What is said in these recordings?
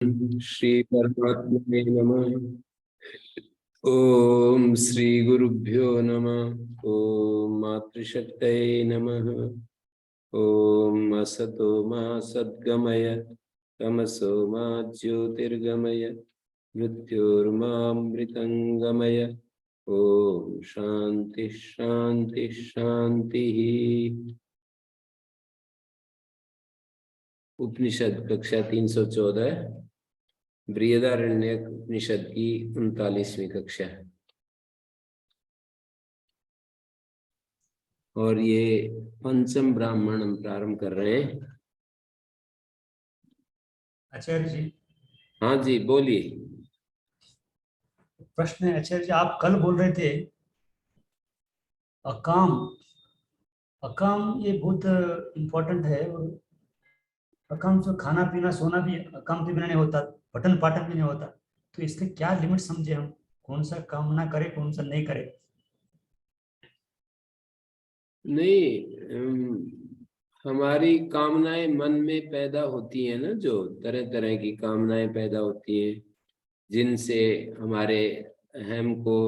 श्री परमात्मने नमः। ओम श्री गुरुभ्यो नमः। ओम मातृशक्तये नमः। ओम असतो मा सद्गमय तमसो मा ज्योतिर्गमय मृत्योर्मामृतंगमय। ओम शांति शांति शांति। उपनिषद कक्षा 314 बृहदारण्यक उपनिषद की 39वीं कक्षा है और ये पंचम ब्राह्मण हम प्रारंभ कर रहे हैं। आचार्य जी। हाँ जी बोलिए। प्रश्न है आचार्य जी, आप कल बोल रहे थे अकाम अकाम, ये बहुत इम्पोर्टेंट है। और अकाम से खाना पीना सोना भी अकाम के बिना नहीं होता, पठन पाठन भी नहीं होता। तो इसके क्या लिमिट समझे हम, कौन सा काम ना करे कौन सा नहीं करे? नहीं, हमारी कामनाएं मन में पैदा होती है ना, जो तरह तरह की कामनाएं पैदा होती हैं जिनसे हमारे अहम को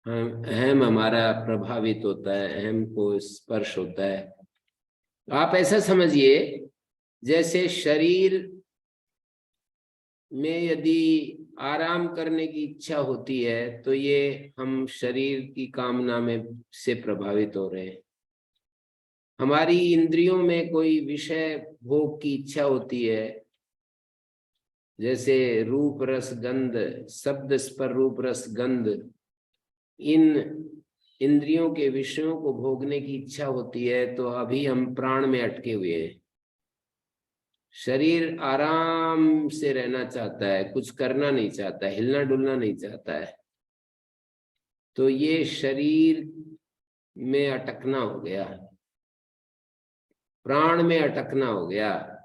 अहम हमारा प्रभावित होता है, अहम को स्पर्श होता है। आप ऐसा समझिए जैसे शरीर में यदि आराम करने की इच्छा होती है तो ये हम शरीर की कामना में से प्रभावित हो रहे हैं। हमारी इंद्रियों में कोई विषय भोग की इच्छा होती है, जैसे रूप रस गंध, शब्द स्पर्श रूप रस गंध, इन इंद्रियों के विषयों को भोगने की इच्छा होती है तो अभी हम प्राण में अटके हुए हैं। शरीर आराम से रहना चाहता है, कुछ करना नहीं चाहता, हिलना डुलना नहीं चाहता है। तो ये शरीर में अटकना हो गया, प्राण में अटकना हो गया।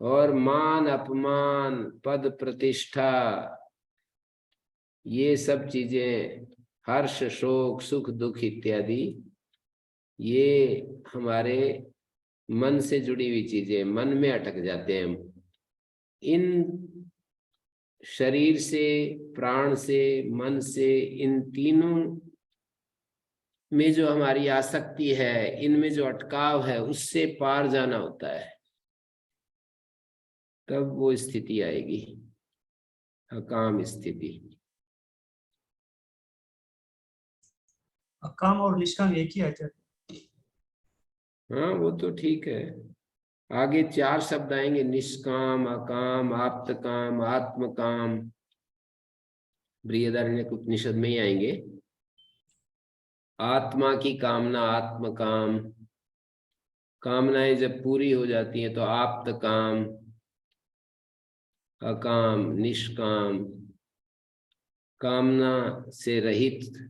और मान अपमान पद प्रतिष्ठा, ये सब चीजें, हर्ष शोक सुख दुख इत्यादि, ये हमारे मन से जुड़ी हुई चीजें, मन में अटक जाते हैं हम। इन शरीर से, प्राण से, मन से, इन तीनों में जो हमारी आसक्ति है, इनमें जो अटकाव है, उससे पार जाना होता है, तब वो स्थिति आएगी, अकाम स्थिति। अकाम और निष्काम एक ही है आचार्य? हाँ वो तो ठीक है। आगे 4 शब्द आएंगे, निष्काम, अकाम, आप्तकाम, आत्मकाम, बृहदारण्यक उपनिषद में ही आएंगे। आत्मा की कामना आत्मकाम, कामनाएं जब पूरी हो जाती हैं तो आप्तकाम, अकाम, निष्काम, कामना से रहित,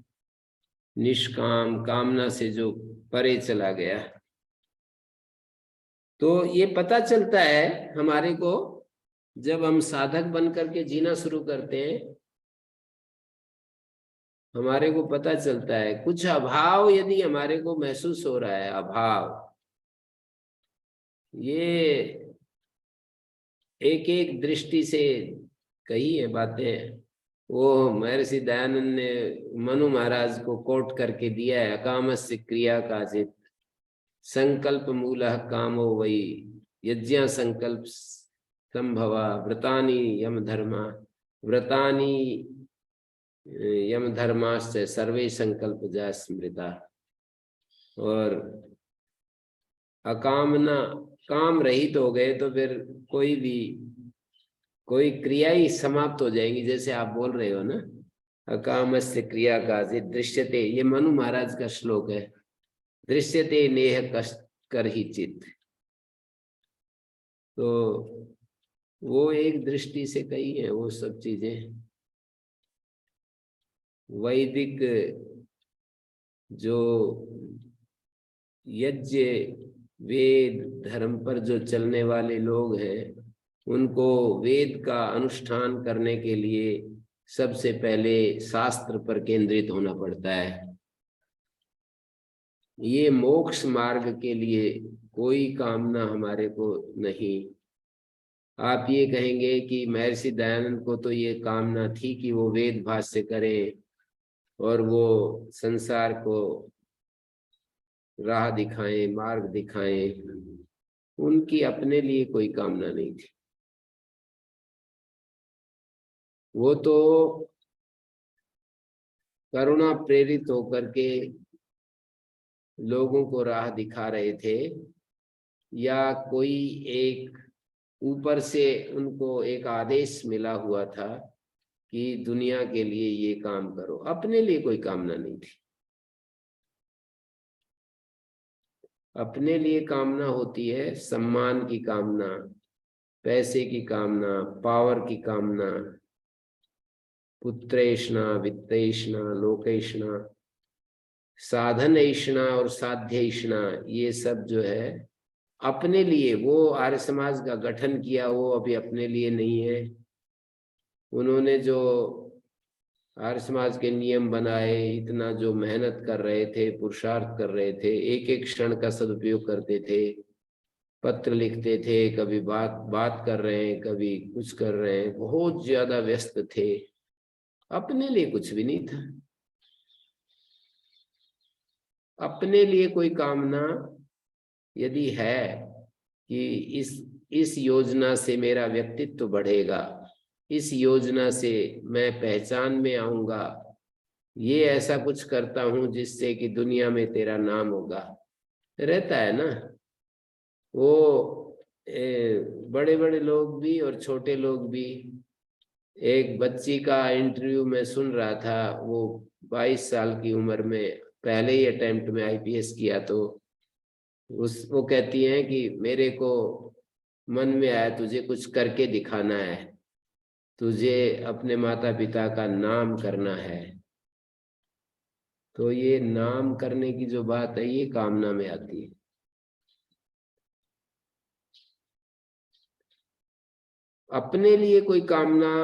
निष्काम, कामना से जो परे चला गया। तो ये पता चलता है हमारे को जब हम साधक बन करके जीना शुरू करते हैं, हमारे को पता चलता है कुछ अभाव यदि हमारे को महसूस हो रहा है, अभाव, ये एक एक दृष्टि से कही है बातें। वो महर्षि दयानंद ने मनु महाराज को कोट करके दिया है, अकामस्य क्रिया काचित संकल्प मूलः कामो वही यज्ञ संकल्प संभवा व्रतानि यम धर्मा व्रतानि यम धर्माश्च सर्वे संकल्प जा स्मृता। और अकामना, काम रहित हो गए तो फिर कोई क्रिया ही समाप्त हो जाएगी। जैसे आप बोल रहे हो ना, अकामस्य क्रिया काचित दृश्यते, ये मनु महाराज का श्लोक है, दृश्यते नेह कष्ट कर ही चित। तो वो एक दृष्टि से कही है वो सब चीजें। वैदिक जो यज्ञ वेद धर्म पर जो चलने वाले लोग हैं, उनको वेद का अनुष्ठान करने के लिए सबसे पहले शास्त्र पर केंद्रित होना पड़ता है। ये मोक्ष मार्ग के लिए कोई कामना हमारे को नहीं, आप ये कहेंगे कि महर्षि दयानंद को तो ये कामना थी कि वो वेद भाष्य करें और वो संसार को राह दिखाएं, मार्ग दिखाएं। उनकी अपने लिए कोई कामना नहीं थी। वो तो करुणा प्रेरित होकर के लोगों को राह दिखा रहे थे, या कोई एक ऊपर से उनको एक आदेश मिला हुआ था कि दुनिया के लिए ये काम करो। अपने लिए कोई कामना नहीं थी। अपने लिए कामना होती है सम्मान की कामना, पैसे की कामना, पावर की कामना, पुत्रेषणा, वित्तेषणा, लोकेषणा, साधनेषणा और साध्येषणा। ये सब जो है अपने लिए, वो आर्य समाज का गठन किया, वो अभी अपने लिए नहीं है। उन्होंने जो आर्य समाज के नियम बनाए, इतना जो मेहनत कर रहे थे, पुरुषार्थ कर रहे थे, एक एक क्षण का सदुपयोग करते थे, पत्र लिखते थे, कभी बात कर रहे हैं, कभी कुछ कर रहे हैं, बहुत ज्यादा व्यस्त थे। अपने लिए कुछ भी नहीं था। अपने लिए कोई कामना यदि है कि इस योजना से मेरा व्यक्तित्व बढ़ेगा, इस योजना से मैं पहचान में आऊंगा, ये ऐसा कुछ करता हूं जिससे कि दुनिया में तेरा नाम होगा, रहता है ना। वो बड़े बड़े लोग भी और छोटे लोग भी। एक बच्ची का इंटरव्यू में सुन रहा था, वो 22 साल की उम्र में पहले ही अटेम्प्ट में आईपीएस किया, तो वो कहती हैं कि मेरे को मन में आया तुझे कुछ करके दिखाना है, तुझे अपने माता पिता का नाम करना है। तो ये नाम करने की जो बात है, ये कामना में आती है। अपने लिए कोई कामना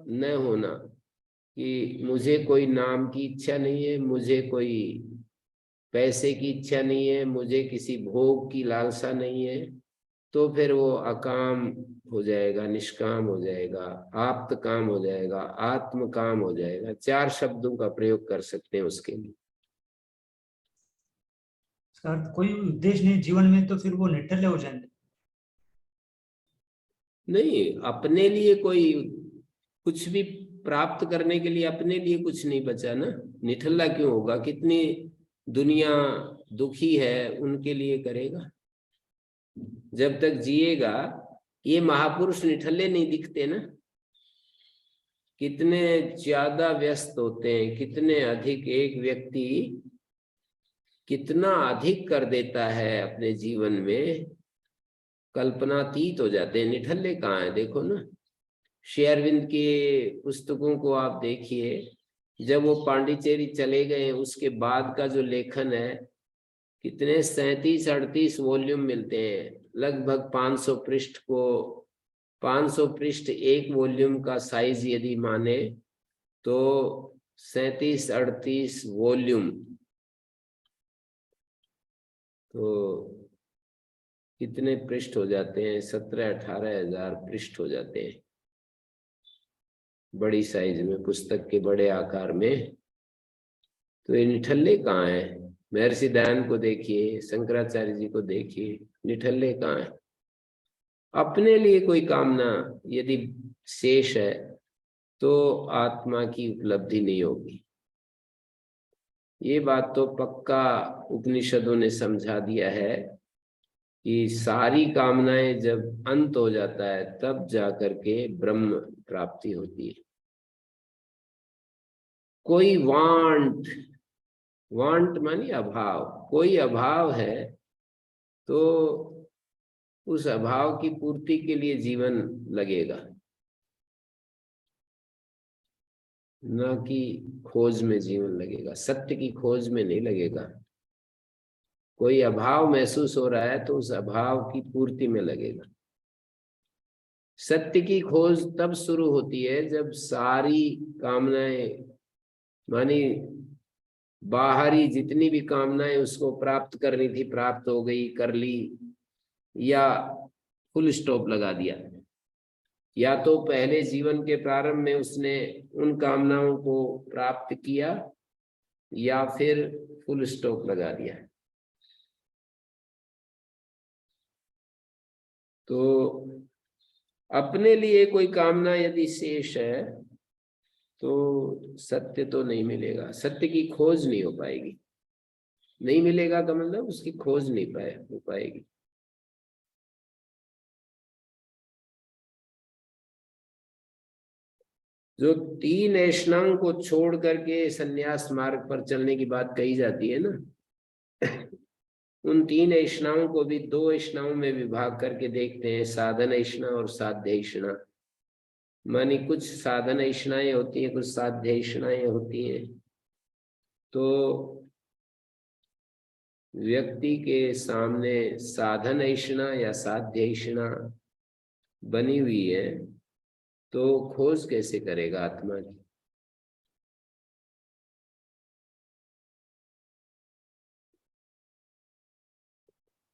न होना कि मुझे कोई नाम की इच्छा नहीं है, मुझे कोई पैसे की इच्छा नहीं है, मुझे किसी भोग की लालसा नहीं है, तो फिर वो अकाम हो जाएगा, निष्काम हो जाएगा, आप्त काम हो जाएगा, आत्म काम हो जाएगा। 4 शब्दों का प्रयोग कर सकते हैं उसके लिए। इसका अर्थ कोई उद्देश्य नहीं जीवन में, तो फिर वो निठल्ले हो जाएंगे। नहीं, अपने लिए कोई कुछ भी प्राप्त करने के लिए अपने लिए कुछ नहीं बचा ना। निठल्ला क्यों होगा? कितनी दुनिया दुखी है, उनके लिए करेगा। जब तक जिएगा, ये महापुरुष निठल्ले नहीं दिखते ना। कितने ज्यादा व्यस्त होते हैं, कितने अधिक। एक व्यक्ति कितना अधिक कर देता है अपने जीवन में, कल्पनातीत हो जाते हैं। निठल्ले कहाँ है? देखो ना, श्री अरविंद के पुस्तकों को आप देखिए। जब वो पांडिचेरी चले गए, उसके बाद का जो लेखन है, कितने 37-38 वॉल्यूम मिलते हैं, लगभग 500 पृष्ठ को। 500 पृष्ठ एक वॉल्यूम का साइज यदि माने, तो 37-38 वॉल्यूम, तो कितने पृष्ठ हो जाते हैं? 17-18 हजार पृष्ठ हो जाते हैं, बड़ी साइज में, पुस्तक के बड़े आकार में। तो ये निठल्ले कहाँ है? महर्षि दयानंद को देखिए, शंकराचार्य जी को देखिए, निठल्ले कहाँ है? अपने लिए कोई कामना यदि शेष है, तो आत्मा की उपलब्धि नहीं होगी। ये बात तो पक्का उपनिषदों ने समझा दिया है कि सारी कामनाएं जब अंत हो जाता है, तब जाकर के ब्रह्म प्राप्ति होती है। कोई वांट मानी अभाव, कोई अभाव है तो उस अभाव की पूर्ति के लिए जीवन लगेगा, न कि खोज में जीवन लगेगा, सत्य की खोज में नहीं लगेगा। कोई अभाव महसूस हो रहा है तो उस अभाव की पूर्ति में लगेगा। सत्य की खोज तब शुरू होती है जब सारी कामनाएं, मानी बाहरी जितनी भी कामनाएं उसको प्राप्त करनी थी, प्राप्त हो गई, कर ली, या फुल स्टॉप लगा दिया। या तो पहले जीवन के प्रारंभ में उसने उन कामनाओं को प्राप्त किया या फिर फुल स्टॉप लगा दिया। तो अपने लिए कोई कामना यदि शेष है तो सत्य तो नहीं मिलेगा, सत्य की खोज नहीं हो पाएगी। नहीं मिलेगा का मतलब उसकी खोज नहीं हो पाएगी। जो 3 ऐष्णाओं को छोड़ करके संन्यास मार्ग पर चलने की बात कही जाती है ना, उन 3 ऐष्णाओं को भी 2 ऐष्णाओं में विभाग करके देखते हैं, साधन ऐष्णा और साध्य ऐष्णा। मानी कुछ साधन ऐष्णाएं होती हैं, कुछ साध्य ऐष्णाएं होती हैं। तो व्यक्ति के सामने साधन ऐष्णा या साध्य ऐष्णा बनी हुई है तो खोज कैसे करेगा आत्मा की?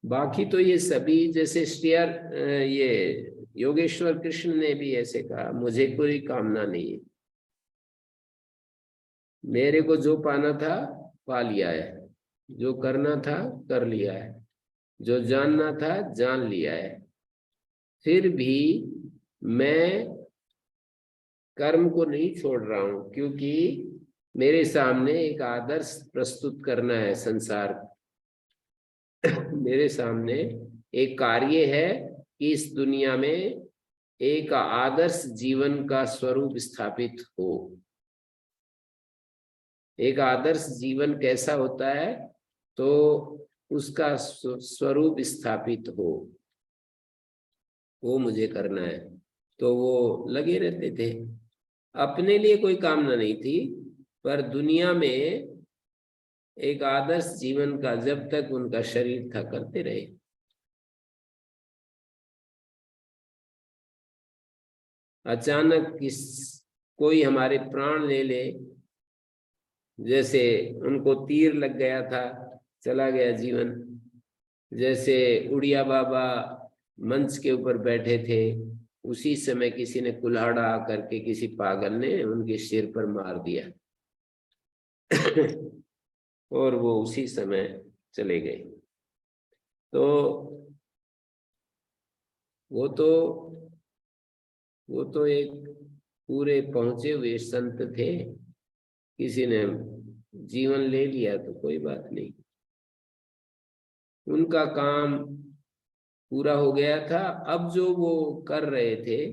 बाकी तो ये सभी जैसे ये योगेश्वर कृष्ण ने भी ऐसे कहा, मुझे कोई कामना नहीं है, मेरे को जो पाना था पा लिया है, जो करना था कर लिया है, जो जानना था जान लिया है। फिर भी मैं कर्म को नहीं छोड़ रहा हूं, क्योंकि मेरे सामने एक आदर्श प्रस्तुत करना है संसार। मेरे सामने एक कार्य है कि इस दुनिया में एक आदर्श जीवन का स्वरूप स्थापित हो। एक आदर्श जीवन कैसा होता है? तो उसका स्वरूप स्थापित हो, वो मुझे करना है। तो वो लगे रहते थे, अपने लिए कोई कामना नहीं थी, पर दुनिया में एक आदर्श जीवन का जब तक उनका शरीर था करते रहे। अचानक कोई हमारे प्राण ले ले, जैसे उनको तीर लग गया था, चला गया जीवन। जैसे उड़िया बाबा मंच के ऊपर बैठे थे, उसी समय किसी ने कुल्हाड़ा आकर के किसी पागल ने उनके सिर पर मार दिया और वो उसी समय चले गए। तो वो तो एक पूरे पहुंचे हुए संत थे, किसी ने जीवन ले लिया तो कोई बात नहीं, उनका काम पूरा हो गया था। अब जो वो कर रहे थे,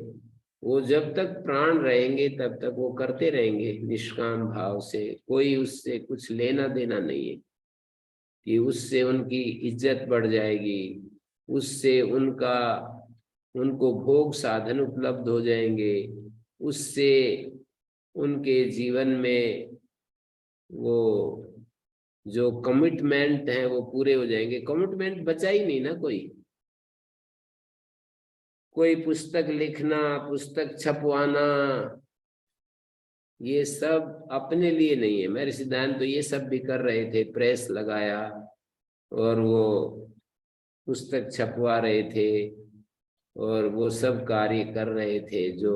वो जब तक प्राण रहेंगे तब तक वो करते रहेंगे निष्काम भाव से। कोई उससे कुछ लेना देना नहीं है कि उससे उनकी इज्जत बढ़ जाएगी, उससे उनको भोग साधन उपलब्ध हो जाएंगे, उससे उनके जीवन में वो जो कमिटमेंट है वो पूरे हो जाएंगे। कमिटमेंट बचा ही नहीं ना कोई पुस्तक लिखना, पुस्तक छपवाना, ये सब अपने लिए नहीं है। मेरे सिद्धांत तो ये सब भी कर रहे थे, प्रेस लगाया और वो पुस्तक छपवा रहे थे और वो सब कार्य कर रहे थे जो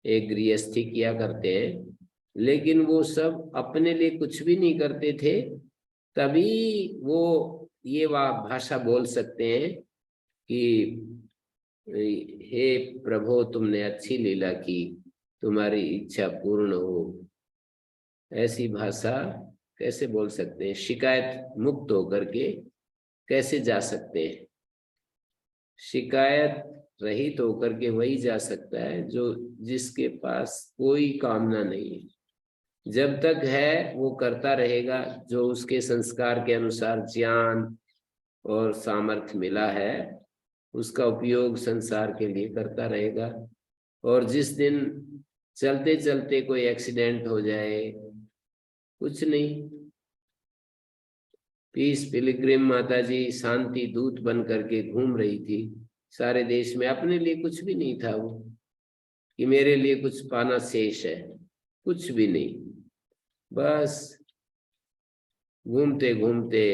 एक गृहस्थी किया करते हैं। लेकिन वो सब अपने लिए कुछ भी नहीं करते थे, तभी वो ये भाषा बोल सकते हैं कि हे प्रभु, तुमने अच्छी लीला की, तुम्हारी इच्छा पूर्ण हो। ऐसी भाषा कैसे बोल सकते हैं? शिकायत मुक्त होकर के कैसे जा सकते हैं? शिकायत रहित होकर के वही जा सकता है जो जिसके पास कोई कामना नहीं है। जब तक है वो करता रहेगा, जो उसके संस्कार के अनुसार ज्ञान और सामर्थ्य मिला है उसका उपयोग संसार के लिए करता रहेगा। और जिस दिन चलते चलते कोई एक्सीडेंट हो जाए, कुछ नहीं, पीस पिलग्रिम माता जी शांति दूत बन करके घूम रही थी सारे देश में, अपने लिए कुछ भी नहीं था वो कि मेरे लिए कुछ पाना शेष है, कुछ भी नहीं। बस घूमते घूमते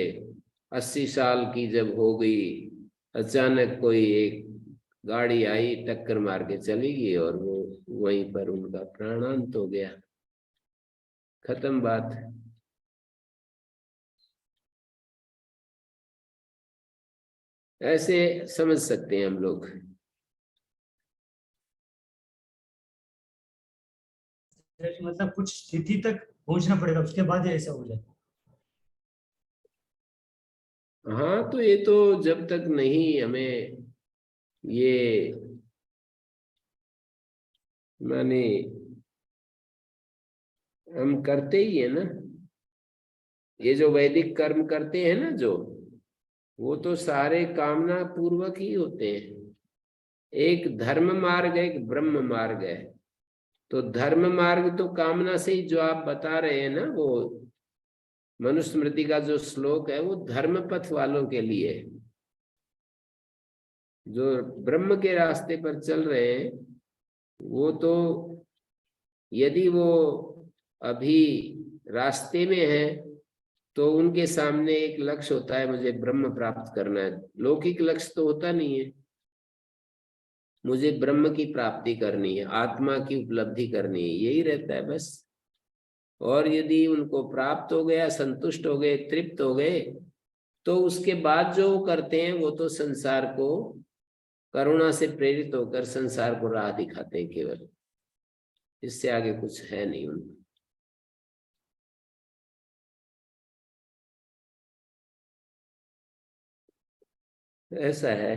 80 साल की जब हो गई, अचानक कोई एक गाड़ी आई, टक्कर मार के चली गई और वो वहीं पर उनका प्राणांत हो गया, खत्म बात। ऐसे समझ सकते हैं हम लोग। मतलब कुछ स्थिति तक पहुंचना पड़ेगा, उसके बाद ही ऐसा हो जाए। हाँ, तो ये तो जब तक नहीं हमें ये माने हम करते ही है ना, ये जो वैदिक कर्म करते हैं ना जो, वो तो सारे कामना पूर्वक ही होते हैं। एक धर्म मार्ग है, एक ब्रह्म मार्ग है। तो धर्म मार्ग तो कामना से ही, जो आप बता रहे हैं ना, वो मनुस्मृति का जो श्लोक है वो धर्म पथ वालों के लिए है। जो ब्रह्म के रास्ते पर चल रहे हैं वो तो, यदि वो अभी रास्ते में है तो उनके सामने एक लक्ष्य होता है, मुझे ब्रह्म प्राप्त करना है। लौकिक लक्ष्य तो होता नहीं है, मुझे ब्रह्म की प्राप्ति करनी है, आत्मा की उपलब्धि करनी है, यही रहता है बस। और यदि उनको प्राप्त हो गया, संतुष्ट हो गए, तृप्त हो गए, तो उसके बाद जो करते हैं वो तो संसार को करुणा से प्रेरित होकर संसार को राह दिखाते हैं केवल, इससे आगे कुछ है नहीं उनका। ऐसा है।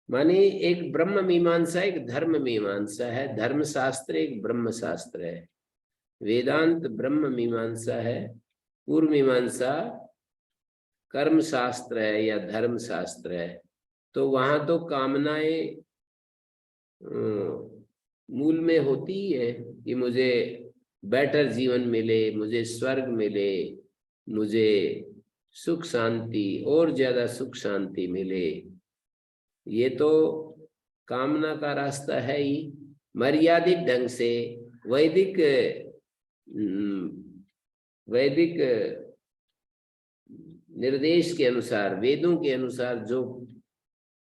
माने एक ब्रह्म मीमांसा, एक धर्म मीमांसा है। धर्म शास्त्र एक ब्रह्म शास्त्र है। वेदांत ब्रह्म मीमांसा है, पूर्व मीमांसा कर्म शास्त्र है या धर्म शास्त्र है। तो वहां तो कामनाएं मूल में होती ही है कि मुझे बेटर जीवन मिले, मुझे स्वर्ग मिले, मुझे सुख शांति, और ज्यादा सुख शांति मिले। ये तो कामना का रास्ता है ही। मर्यादित ढंग से वैदिक वैदिक निर्देश के अनुसार, वेदों के अनुसार जो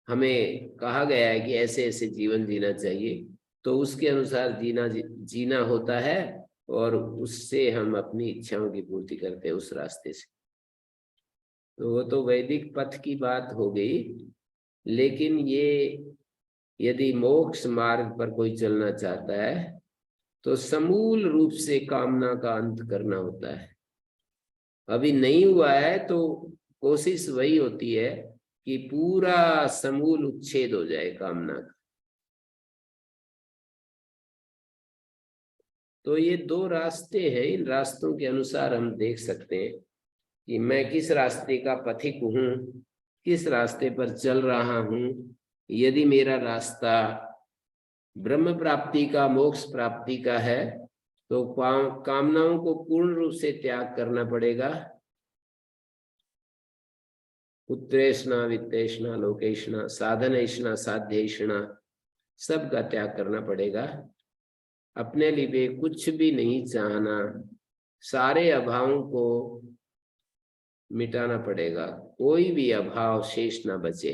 हमें कहा गया है कि ऐसे ऐसे जीवन जीना चाहिए, तो उसके अनुसार जीना होता है, और उससे हम अपनी इच्छाओं की पूर्ति करते हैं उस रास्ते से। तो वो तो वैदिक पथ की बात हो गई। लेकिन ये यदि मोक्ष मार्ग पर कोई चलना चाहता है तो समूल रूप से कामना का अंत करना होता है। अभी नहीं हुआ है तो कोशिश वही होती है कि पूरा समूल उच्छेद हो जाए कामना का। तो ये दो रास्ते हैं, इन रास्तों के अनुसार हम देख सकते हैं कि मैं किस रास्ते का पथिक हूं, किस रास्ते पर चल रहा हूं। यदि मेरा रास्ता ब्रह्म प्राप्ति का, मोक्ष प्राप्ति का है, तो कामनाओं को पूर्ण रूप से त्याग करना पड़ेगा। पुत्रेष्णा, वित्तेष्णा, लोकेष्णा, साधनेष्णा, साध्येष्णा, सब का त्याग करना पड़ेगा। अपने लिए कुछ भी नहीं चाहना, सारे अभावों को मिटाना पड़ेगा। कोई भी अभाव शेष ना बचे,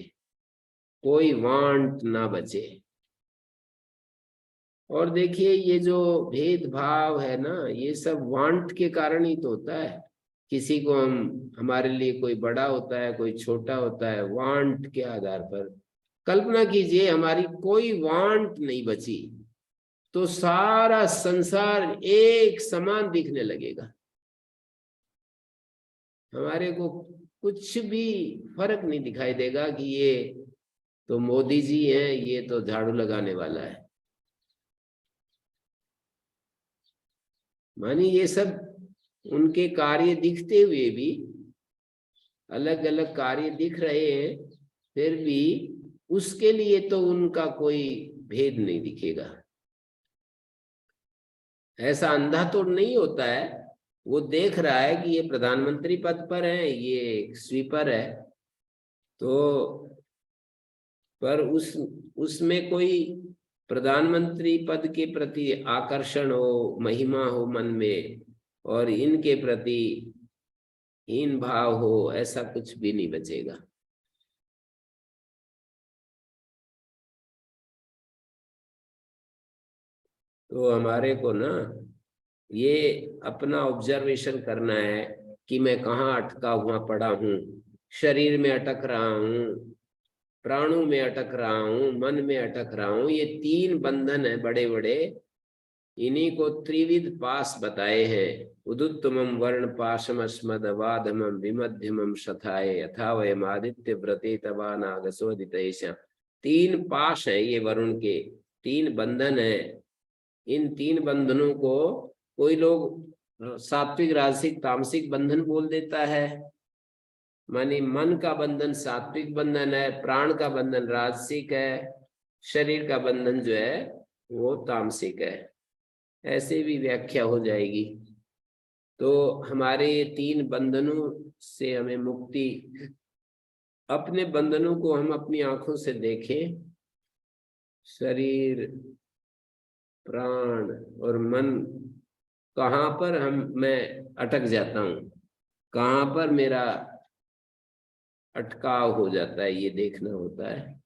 कोई वांट ना बचे। और देखिए ये जो भेदभाव है ना, ये सब वांट के कारण ही तो होता है। किसी को हम, हमारे लिए कोई बड़ा होता है, कोई छोटा होता है, वांट के आधार पर। कल्पना कीजिए हमारी कोई वांट नहीं बची तो सारा संसार एक समान दिखने लगेगा। हमारे को कुछ भी फर्क नहीं दिखाई देगा कि ये तो मोदी जी हैं, ये तो झाड़ू लगाने वाला है। मानी ये सब उनके कार्य दिखते हुए भी, अलग अलग कार्य दिख रहे हैं, फिर भी उसके लिए तो उनका कोई भेद नहीं दिखेगा। ऐसा अंधा तो नहीं होता है, वो देख रहा है कि ये प्रधानमंत्री पद पर है, ये स्वीपर है, तो पर उसमें कोई प्रधानमंत्री पद के प्रति आकर्षण हो, महिमा हो मन में, और इनके प्रति हीन भाव हो, ऐसा कुछ भी नहीं बचेगा। तो हमारे को ना ये अपना ऑब्जर्वेशन करना है कि मैं कहाँ अटका हुआ पड़ा हूँ। शरीर में अटक रहा हूँ, प्राणों में अटक रहा हूँ, मन में अटक रहा हूँ। ये 3 बंधन है बड़े बड़े। इन्हीं को त्रिविध पास बताए हैं। उदुत्तमम वर्ण पाशम अस्मद अवाधमम विमध्यमम शथाए यथा वयम आदित्य व्रते तवा नागसोदितेशा। 3 पाश है ये वरुण के, 3 बंधन है। इन 3 बंधनों को कोई लोग सात्विक राजसिक तामसिक बंधन बोल देता है। मानी मन का बंधन सात्विक बंधन है, प्राण का बंधन राजसिक है, शरीर का बंधन जो है वो तामसिक है। ऐसे भी व्याख्या हो जाएगी। तो हमारे 3 बंधनों से हमें मुक्ति, अपने बंधनों को हम अपनी आंखों से देखें। शरीर, प्राण और मन, कहाँ पर मैं अटक जाता हूँ, कहाँ पर मेरा अटकाव हो जाता है, ये देखना होता है।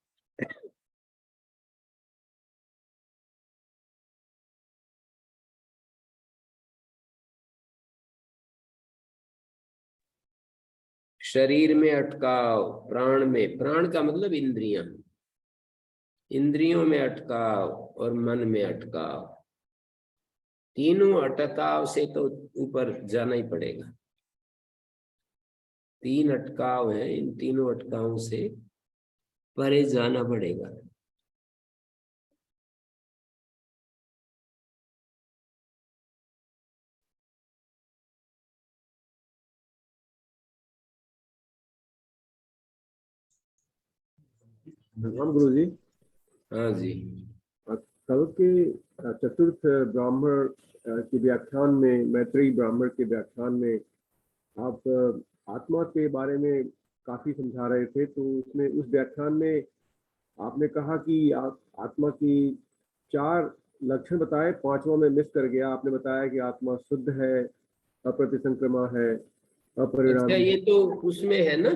शरीर में अटकाव, प्राण में, प्राण का मतलब इंद्रियां, इंद्रियों में अटकाव और मन में अटकाव। तीनों अटकाव से तो ऊपर जाना ही पड़ेगा। 3 अटकाव है, इन तीनों अटकावों से परे जाना पड़ेगा। हम गुरु जी, हाँ जी। कल के चतुर्थ ब्राह्मण के व्याख्यान में, मैत्रेयी ब्राह्मण के व्याख्यान में आप आत्मा के बारे में काफी समझा रहे थे। तो उसमें, उस व्याख्यान में आपने कहा कि आप आत्मा की 4 लक्षण बताए, 5वां में मिस कर गया। आपने बताया कि आत्मा शुद्ध है, अप्रतिसंक्रमा है, अच्छा, अपरिणामी। ये तो उसमें है ना,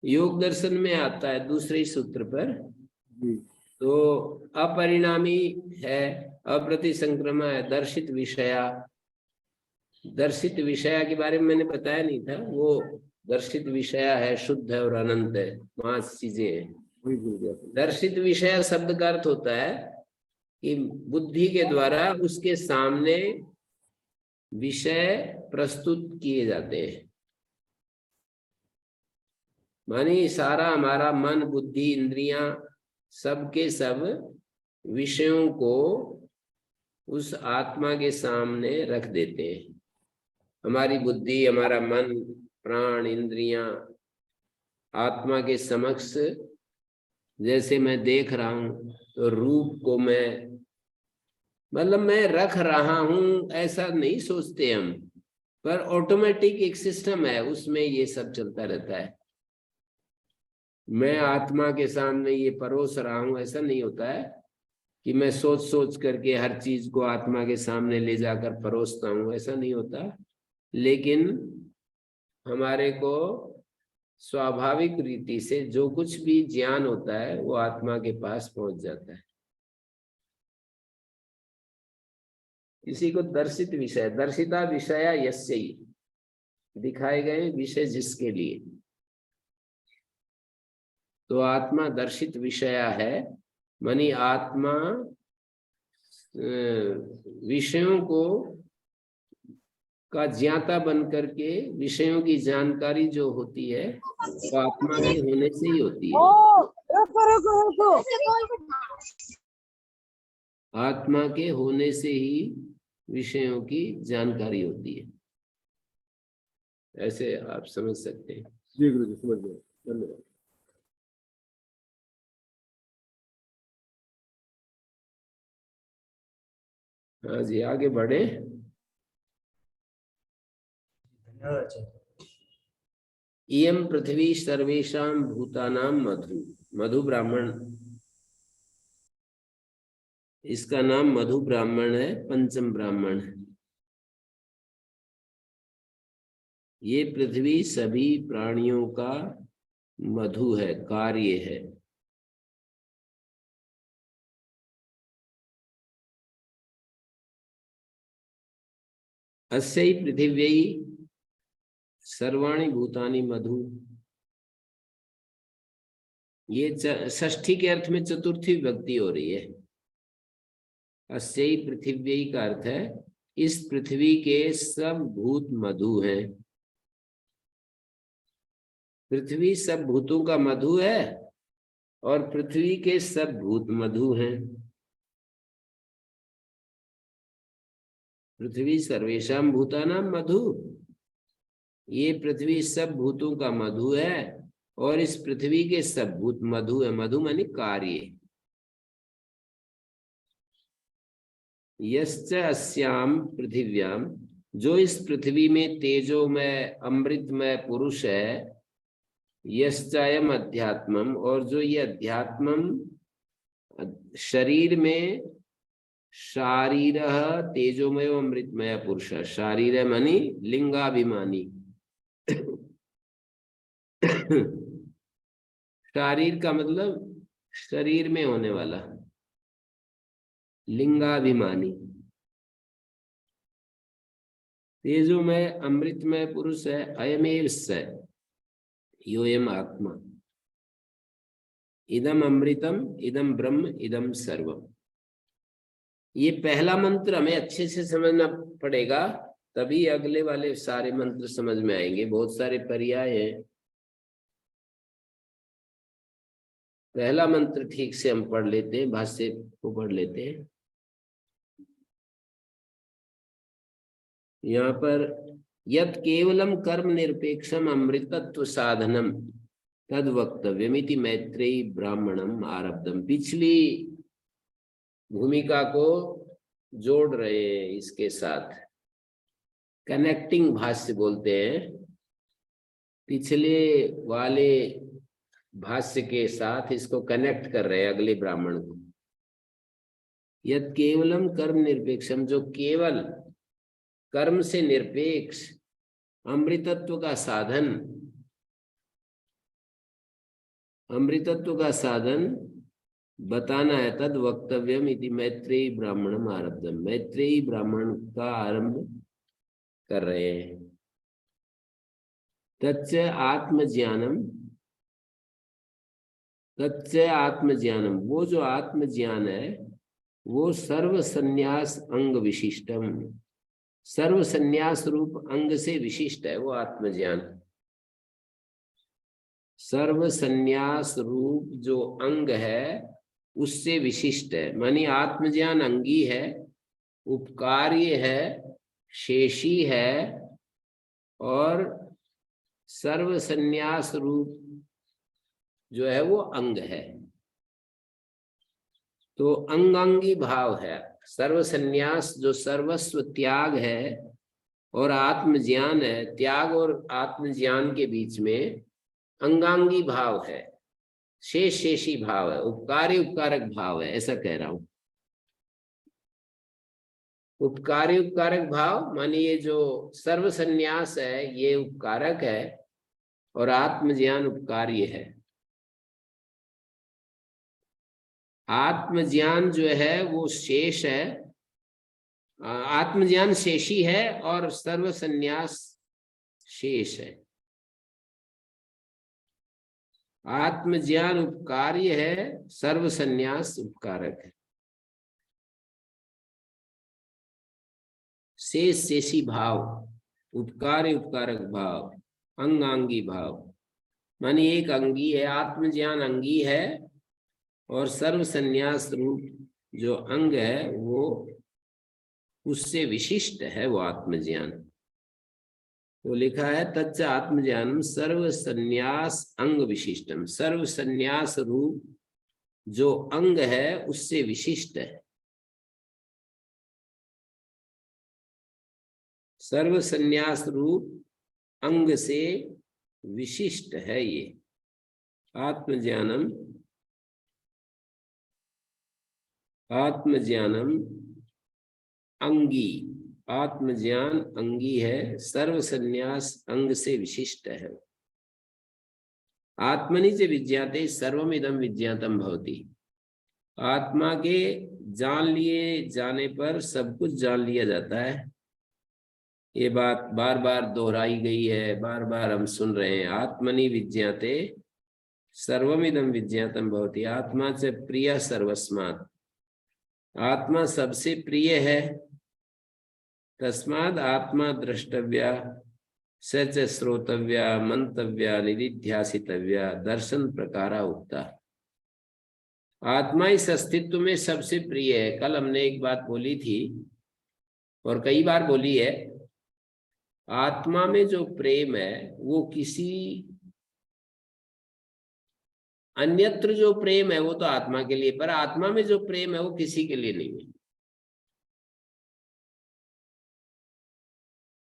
योग दर्शन में आता है दूसरे सूत्र पर। जी तो अपरिणामी है, अप्रतिसंक्रमा है, दर्शित विषया। दर्शित विषया के बारे में मैंने बताया नहीं था। वो दर्शित विषया है, शुद्ध है और अनंत है, 5 चीजें हैं। वही भूल गया था। दर्शित विषय शब्द का अर्थ होता है कि बुद्धि के द्वारा उसके सामने विषय प्रस्तुत किए जाते हैं। मानी सारा हमारा मन, बुद्धि, इंद्रियां सब के सब विषयों को उस आत्मा के सामने रख देते हैं। हमारी बुद्धि, हमारा मन, प्राण, इंद्रियां आत्मा के समक्ष, जैसे मैं देख रहा हूं तो रूप को मैं रख रहा हूं, ऐसा नहीं सोचते हम, पर ऑटोमेटिक एक सिस्टम है, उसमें ये सब चलता रहता है। मैं आत्मा के सामने ये परोस रहा हूं, ऐसा नहीं होता है कि मैं सोच सोच करके हर चीज को आत्मा के सामने ले जाकर परोसता हूं, ऐसा नहीं होता। लेकिन हमारे को स्वाभाविक रीति से जो कुछ भी ज्ञान होता है वो आत्मा के पास पहुंच जाता है। इसी को दर्शित विषय, दर्शिता विषया यस्य, दिखाए गए विषय जिसके लिए। तो आत्मा दर्शित विषया है, मानी आत्मा विषयों को का ज्ञाता बन करके, विषयों की जानकारी जो होती है वो आत्मा के होने से ही होती है। आत्मा के होने से ही विषयों की जानकारी होती है। ऐसे आप समझ सकते हैं। जी गुरु जी, समझ गए, धन्यवाद। हाँ जी, आगे बढ़े। धन्यवाद आचार्य। इयं पृथ्वी सर्वेषां भूतानां मधु, मधु ब्राह्मण, इसका नाम मधु ब्राह्मण है, पंचम ब्राह्मण है। ये पृथ्वी सभी प्राणियों का मधु है, कार्य है। अस्यै पृथिव्यै सर्वाणि भूतानि मधु। ये षष्ठी के अर्थ में चतुर्थी विभक्ति हो रही है। अस्यै पृथिव्यै का अर्थ है इस पृथ्वी के सब भूत मधु हैं। पृथ्वी सब भूतों का मधु है और पृथ्वी के सब भूत मधु हैं। पृथ्वी सर्वेषां भूतानां मधु। ये पृथ्वी सब भूतों का मधु है और इस पृथ्वी के सब भूत मधु है। मधु माने कार्य। यश्च अस्याम पृथिव्याम, जो इस पृथ्वी में तेजोमय अमृतमय पुरुष है। यश्चायम अध्यात्मम, और जो ये अध्यात्मम शरीर में शारीर तेजोमय अमृतमय पुरुष। शारीर मानी लिंगाभिमानी। शारीर का मतलब शरीर में होने वाला, लिंगाभिमानी। तेजोमय अमृतमय पुरुष है। अयमेव स योयम आत्मा, इदम अमृतम इदम ब्रह्म इदम सर्वम। ये पहला मंत्र हमें अच्छे से समझना पड़ेगा, तभी अगले वाले सारे मंत्र समझ में आएंगे। बहुत सारे पर्याय हैं। पहला मंत्र ठीक से हम पढ़ लेते हैं, भाष्य को पढ़ लेते हैं। यहाँ पर यत् केवलम कर्म निरपेक्षम अमृतत्व साधनम तद वक्तव्यमिति मैत्रेयी ब्राह्मणम आरब्धम। पिछली भूमिका को जोड़ रहे हैं इसके साथ, कनेक्टिंग भाष्य बोलते हैं। पिछले वाले भाष्य के साथ इसको कनेक्ट कर रहे हैं अगले ब्राह्मण को। यत् केवलम कर्म निरपेक्षम, जो केवल कर्म से निरपेक्ष अमृतत्व का साधन, अमृतत्व का साधन बताना है। तद वक्तव्यम इति मैत्रेयी ब्राह्मणम आरब्धम। मैत्रेयी ब्राह्मण का आरंभ कर रहे हैं। तच्च आत्मज्ञानम, तच्च आत्मज्ञानम, वो जो आत्मज्ञान है वो सर्व संन्यास अंग विशिष्टम, सर्व संन्यास रूप अंग से विशिष्ट है वो आत्मज्ञान। सर्व संन्यास रूप जो अंग है उससे विशिष्ट है। मानी आत्मज्ञान अंगी है, उपकार्य है, शेषी है और सर्व संन्यास रूप जो है वो अंग है। तो अंगांगी भाव है। सर्व संन्यास जो सर्वस्व त्याग है और आत्मज्ञान है, त्याग और आत्मज्ञान के बीच में अंगांगी भाव है, शेष शेषी भाव है, उपकारी उपकारक भाव है। ऐसा कह रहा हूं। उपकारी उपकारक भाव मानी ये जो सर्व संन्यास है ये उपकारक है और आत्मज्ञान उपकार्य है। आत्मज्ञान जो है वो शेष है, आत्मज्ञान शेषी है और सर्व संन्यास शेष है। आत्मज्ञान उपकार्य है, सर्व संन्यास उपकारक है। शेष शेषी भाव, उपकार्य उपकारक भाव, अंगांगी भाव मानी एक अंगी है। आत्मज्ञान अंगी है और सर्व संन्यास रूप जो अंग है वो उससे विशिष्ट है वो आत्मज्ञान। तो लिखा है तच्च आत्मज्ञानम सर्व संन्यास अंग विशिष्टम। सर्व संन्यास रूप जो अंग है उससे विशिष्ट है। सर्व संन्यास रूप अंग से विशिष्ट है ये आत्मज्ञानम। आत्मज्ञानम अंगी, आत्मज्ञान अंगी है, सर्व संन्यास अंग से विशिष्ट है। आत्मनि च विज्ञाते सर्वमिदं विज्ञातम भवति। आत्मा के जान लिए जाने पर सब कुछ जान लिया जाता है। ये बात बार बार दोहराई गई है, बार बार हम सुन रहे हैं। आत्मनि विज्ञाते सर्वमिदं विज्ञातम भवति। आत्मा च प्रिय सर्वस्मात्। आत्मा सबसे प्रिय है। तस्माद् आत्मा द्रष्टव्या सच श्रोतव्या मंतव्या निधिध्यासितव्या दर्शन प्रकारा उक्ता। आत्मा इस अस्तित्व में सबसे प्रिय है। कल हमने एक बात बोली थी और कई बार बोली है, आत्मा में जो प्रेम है वो किसी अन्यत्र जो प्रेम है वो तो आत्मा के लिए, पर आत्मा में जो प्रेम है वो किसी के लिए नहीं है।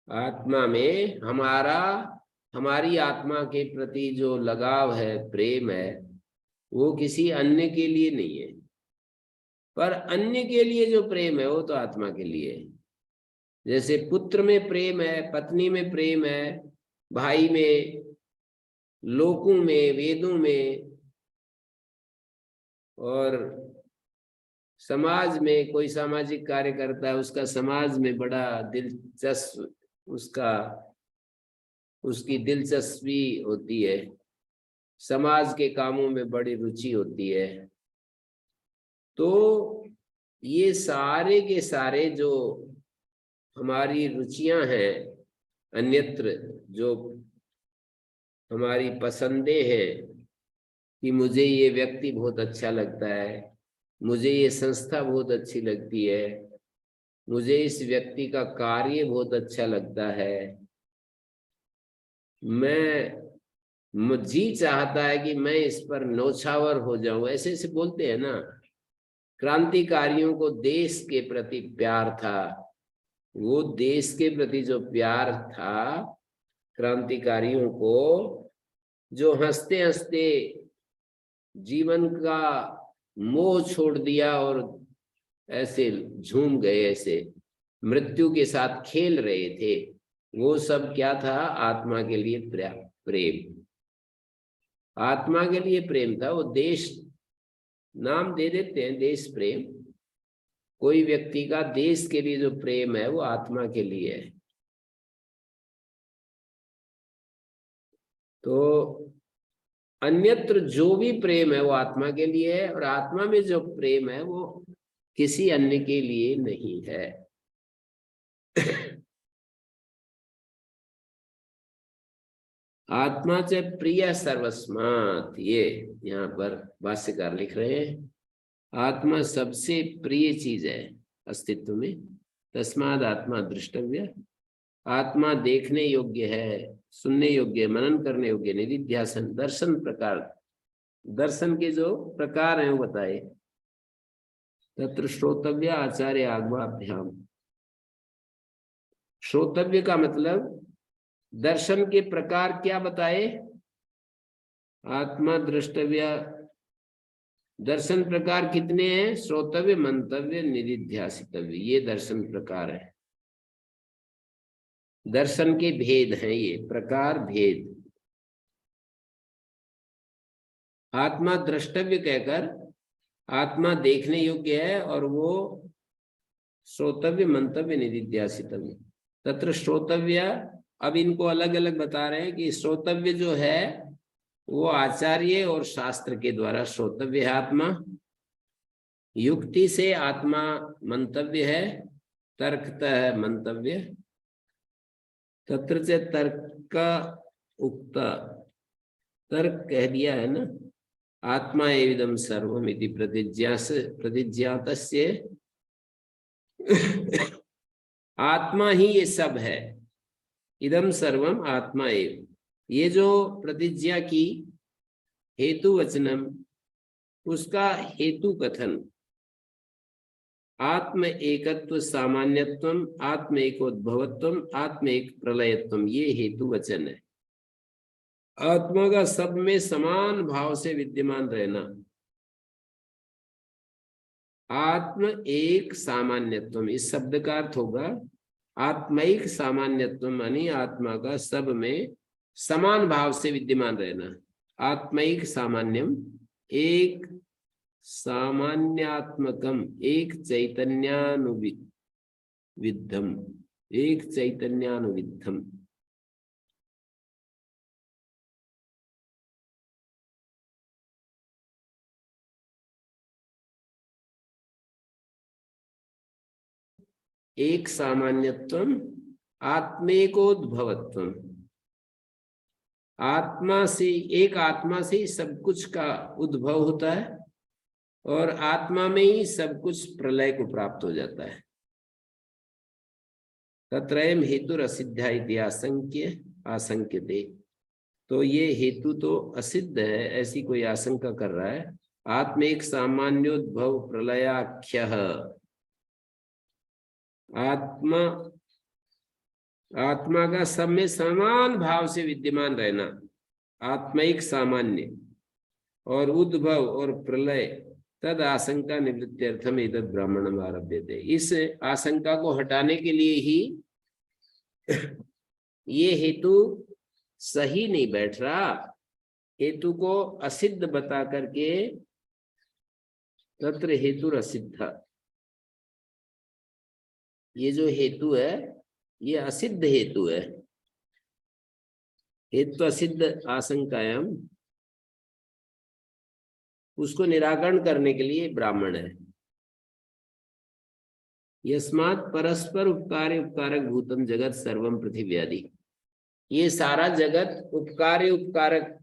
आत्मा में हमारी आत्मा के प्रति जो लगाव है, प्रेम है, वो किसी अन्य के लिए नहीं है। पर अन्य के लिए जो प्रेम है वो तो आत्मा के लिए है। जैसे पुत्र में प्रेम है, पत्नी में प्रेम है, भाई में, लोकों में, वेदों में, और समाज में कोई सामाजिक कार्य करता है, उसका समाज में बड़ा दिलचस्प उसकी दिलचस्पी होती है, समाज के कामों में बड़ी रुचि होती है। तो ये सारे के सारे जो हमारी रुचियां हैं, अन्यत्र जो हमारी पसंदें हैं कि मुझे ये व्यक्ति बहुत अच्छा लगता है, मुझे ये संस्था बहुत अच्छी लगती है, मुझे इस व्यक्ति का कार्य बहुत अच्छा लगता है, जी चाहता है कि मैं इस पर नौछावर हो जाऊं, ऐसे ऐसे बोलते हैं ना। क्रांतिकारियों को देश के प्रति प्यार था, वो देश के प्रति जो प्यार था क्रांतिकारियों को, जो हंसते हंसते जीवन का मोह छोड़ दिया और ऐसे झूम गए, ऐसे मृत्यु के साथ खेल रहे थे, वो सब क्या था? आत्मा के लिए प्रेम। आत्मा के लिए प्रेम था। वो देश, नाम दे देते हैं देश प्रेम, कोई व्यक्ति का देश के लिए जो प्रेम है वो आत्मा के लिए है। तो अन्यत्र जो भी प्रेम है वो आत्मा के लिए है, और आत्मा में जो प्रेम है वो किसी अन्य के लिए नहीं है। आत्मा च प्रिय सर्वस्मात्, ये यहाँ पर भाष्यकार लिख रहे हैं, आत्मा सबसे प्रिय चीज है अस्तित्व में। तस्माद आत्मा द्रष्टव्य, आत्मा देखने योग्य है, सुनने योग्य, मनन करने योग्य, निधिध्यासन, दर्शन प्रकार, दर्शन के जो प्रकार हैं वो बताए। तत्र श्रोतव्य आचार्य आगमाभ्याम। श्रोतव्य का मतलब दर्शन के प्रकार क्या बताए? आत्मा द्रष्टव्य, दर्शन प्रकार कितने हैं? श्रोतव्य, मंतव्य, निधिध्यासितव्य, ये दर्शन प्रकार है। दर्शन के भेद हैं ये, प्रकार भेद। आत्मा द्रष्टव्य कहकर आत्मा देखने योग्य है, और वो श्रोतव्य, मंतव्य, निधिध्यासितव्य। तत्र श्रोतव्य, अब इनको अलग अलग बता रहे हैं कि श्रोतव्य जो है वो आचार्य और शास्त्र के द्वारा श्रोतव्य है आत्मा, युक्ति से आत्मा मंतव्य है, तर्कतः है मंतव्य। तत्र से तर्क उक्त, तर्क कह दिया है ना, आत्मा एविदम सर्वम इति प्रतिज्ञातस्य, आत्मा ही ये सब है, इदम सर्वम आत्मा एव, ये जो प्रतिज्ञा की हेतु वचनम, उसका हेतु कथन आत्म एकत्व सामान्यत्वम, आत्म एकोद्भवत्वम, आत्म एक प्रलयत्वम, ये हेतु वचन है। आत्मा का सब में समान भाव से विद्यमान रहना, आत्म एक सामान्यत्वम, इस शब्द का अर्थ होगा आत्मैक सामान्यत्वम, यानी आत्मा का सब में समान भाव से विद्यमान रहना। आत्मैक सामान्यम, एक सामान्यात्मकम, एक चैतन्यानुविद्धम, एक चैतन्यानुविद्धम। एक सामान्यत्वम आत्मेकोद्भवत्वम। आत्मा से, एक आत्मा से ही सब कुछ का उद्भव होता है और आत्मा में ही सब कुछ प्रलय को प्राप्त हो जाता है। तत्रयम् हेतुर असिद्धा इति आशंक्य आशंक्यते। तो ये हेतु तो असिद्ध है, ऐसी कोई आशंका कर रहा है। आत्म एक सामान्योद्भव प्रलयाख्य। आत्मा, आत्मा का सब में समान भाव से विद्यमान रहना, आत्मिक सामान्य, और उद्भव और प्रलय, तद आशंका निवृत्त्यर्थम एतद् ब्राह्मणम आरभ्यते। इस आशंका को हटाने के लिए ही ये हेतु सही नहीं बैठ रहा। हेतु को असिद्ध बता करके तत्र हेतु असिद्ध, ये जो हेतु है ये असिद्ध हेतु है। हेतु असिद्ध आशंकायाम, उसको निराकरण करने के लिए ब्राह्मण है। यस्मात् परस्पर उपकार्य उपकारक भूतम जगत सर्वम पृथिव्यादि। ये सारा जगत उपकार्य उपकारक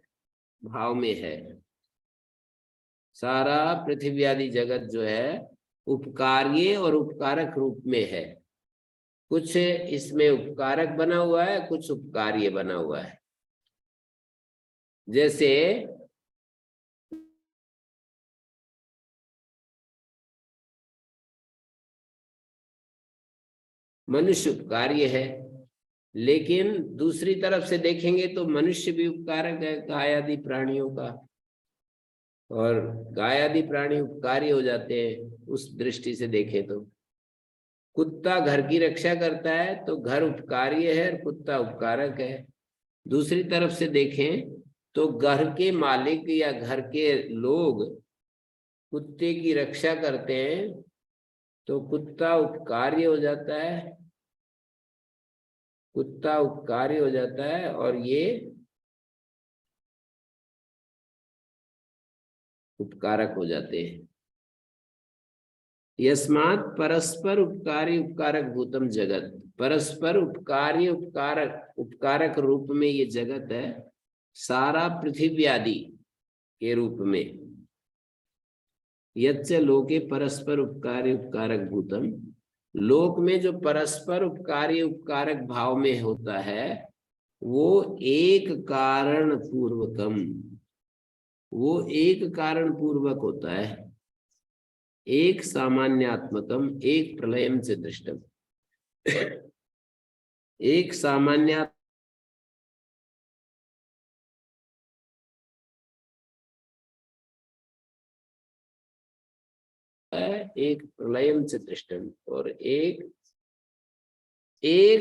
भाव में है। सारा पृथिव्यादि जगत जो है उपकार्य और उपकारक रूप में है। कुछ इसमें उपकारक बना हुआ है, कुछ उपकार्य बना हुआ है। जैसे मनुष्य उपकार्य है, लेकिन दूसरी तरफ से देखेंगे तो मनुष्य भी उपकारक है गाय आदि प्राणियों का, और गाय आदि प्राणी उपकारी हो जाते हैं। उस दृष्टि से देखें तो कुत्ता घर की रक्षा करता है तो घर उपकार्य है और कुत्ता उपकारक है। दूसरी तरफ से देखें तो घर के मालिक या घर के लोग कुत्ते की रक्षा करते हैं तो कुत्ता उपकार्य हो जाता है, कुत्ता उपकार्य हो जाता है और ये उपकारक हो जाते हैं। यस्मात् परस्पर उपकारी उपकारक भूतम जगत। परस्पर उपकारी उपकारक उपकारक रूप में ये जगत है, सारा पृथ्वी आदि के रूप में। यच्च लोके परस्पर उपकारी उपकारक भूतम। लोक में जो परस्पर उपकारी उपकारक भाव में होता है वो एक कारण पूर्वकम, वो एक कारण पूर्वक होता है। एक सामान्यात्मकम एक प्रलयम से दृष्टम। एक सामान्य एक प्रलयम से दृष्टम, और एक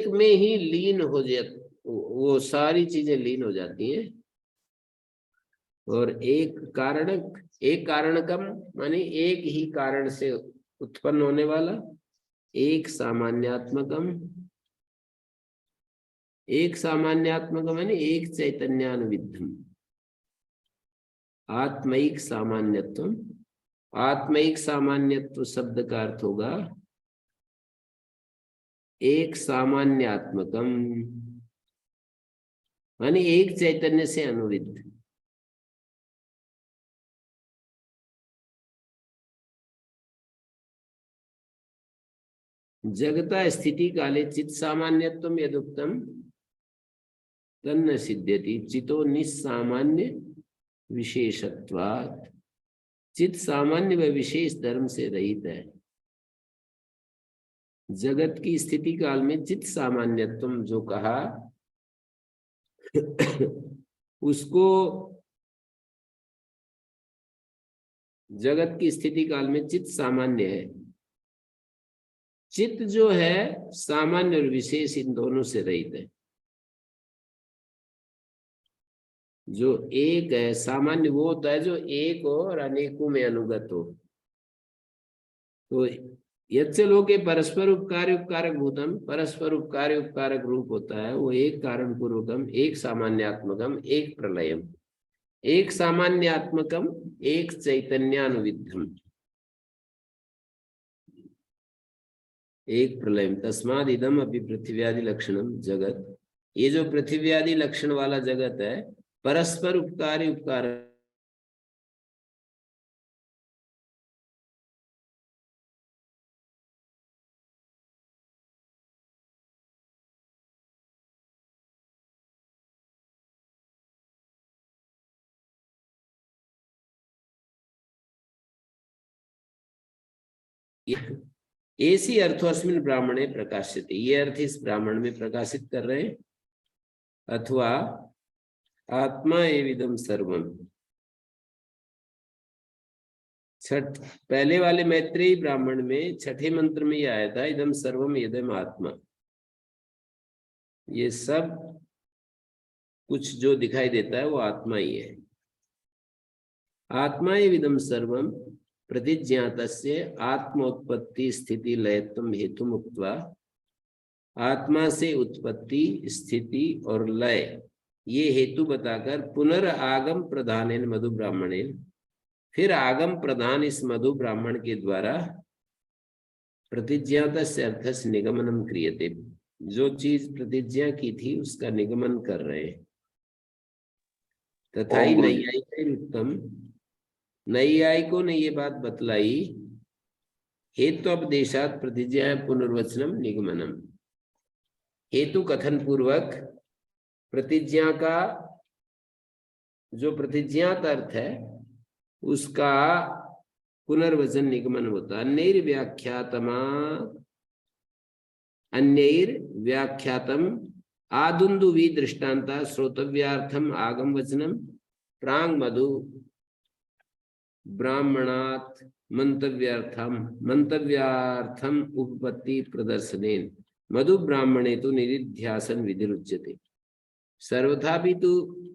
में ही लीन हो जाती, वो सारी चीजें लीन हो जाती हैं। और एक कारणकम माने एक ही कारण से उत्पन्न होने वाला। एक सामान्यात्मकम माने एक चैतन्यानुविद्धम। आत्मिक सामान्यत्व, आत्मिक सामान्यत्व शब्द का अर्थ होगा एक सामान्यात्मकम माने एक चैतन्य से अनुविद्ध। जगता स्थिति काले चित सामान्यत्वम यदुक्तम तन्न सिद्ध्यति चितो निस्सामान्य विशेषत्वात्। चित सामान्य व विशेष धर्म से रहित है। जगत की स्थिति काल में चित सामान्यत्व जो कहा उसको, जगत की स्थिति काल में चित सामान्य है। चित्त जो है सामान्य और विशेष इन दोनों से रहित है। जो एक है सामान्य वो होता है जो एक हो और अनेकों में अनुगत हो। तो यच्च लोके परस्पर उपकार्य उपकारक भूतम, परस्पर उपकार्य उपकारक रूप होता है वो एक कारण पूर्वकम, एक सामान्यात्मकम, एक प्रलयम, एक सामान्यात्मकम, एक चैतन्यानुविद्धम, एक प्रलयम। तस्माद इदम अपि पृथ्व्यादि लक्षणम जगत, ये जो पृथ्व्यादि लक्षण वाला जगत है परस्पर उपकार्य उपकार ऐसी अर्थोस्मिन ब्राह्मणे प्रकाश्यते, ये अर्थ इस ब्राह्मण में प्रकाशित कर रहे हैं। अथवा आत्मा एविदम सर्वम, छठ पहले वाले मैत्रेयी ब्राह्मण में छठे मंत्र में ये आया था इदम सर्वम इदम आत्मा, ये सब कुछ जो दिखाई देता है वो आत्मा ही है। आत्मा एविदम सर्वम प्रतिज्ञातस्य आत्मोत्पत्ति स्थिति लयत्वम हेतु मुक्त्वा, आत्मा से उत्पत्ति स्थिति और लय ये हेतु बताकर पुनर्आगम प्रधानेन मधु ब्राह्मणेन, फिर आगम प्रधान इस मधु ब्राह्मण के द्वारा प्रतिज्ञातस्य अर्थस्य निगमनम क्रियते, जो चीज प्रतिज्ञा की थी उसका निगमन कर रहे हैं। तथा ही नैयायिकों, नैयायिकों ने ये बात बतलाई, हेतु उपदेशात प्रतिज्ञा पुनर्वचनम निगमनम, हेतु कथन पूर्वक प्रतिज्ञा का जो प्रतिज्ञात अर्थ है उसका पुनर्वचन निगमन होता है। अन्यैर व्याख्यातम आदुन्दुवी दृष्टांता श्रोतव्यार्थम आगम वचनम प्रांग मधु ब्राह्मणात् मंतव्यार्थम उपपत्ति प्रदर्शनेन मधु ब्राह्मणे तो निरिध्यासन विधिरुच्यते, सर्वथा भी तो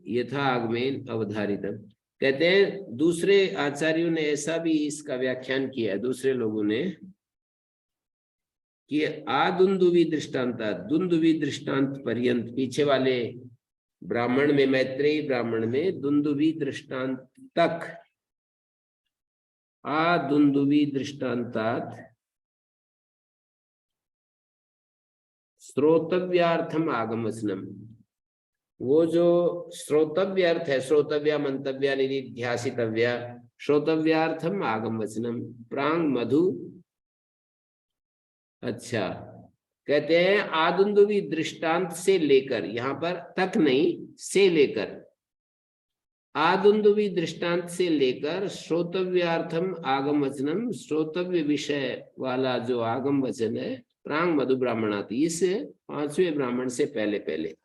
यथा आगमेन अवधारितम। कहते हैं दूसरे आचार्यों ने ऐसा भी इसका व्याख्यान किया है, दूसरे लोगों ने, कि आदुन्दुवी दृष्टांता, दुन्दुवी दृष्टांत पर्यंत, पीछे वाले ब्राह्मण में, मैत्रेयी ब्राह्मण में दुन्दुवी दृष्टांत तक, आदुन्दुवी दृष्टांतात श्रोतव्यार्थम आगम वचनम, वो जो श्रोतव्य अर्थ है, श्रोतव्या मंतव्या निधिध्यासितव्या, श्रोतव्यार्थम आगम वचनम प्रांग मधु, अच्छा कहते हैं आदुन्दुवी दृष्टांत से लेकर, यहां पर तक नहीं, से लेकर, आदुन्दुवी दृष्टांत से लेकर श्रोतव्यार्थम आगम वचनम, श्रोतव्य विषय वाला जो आगम वचन है, प्रांग मधु ब्राह्मणात्, इस पांचवें ब्राह्मण से पहले पहले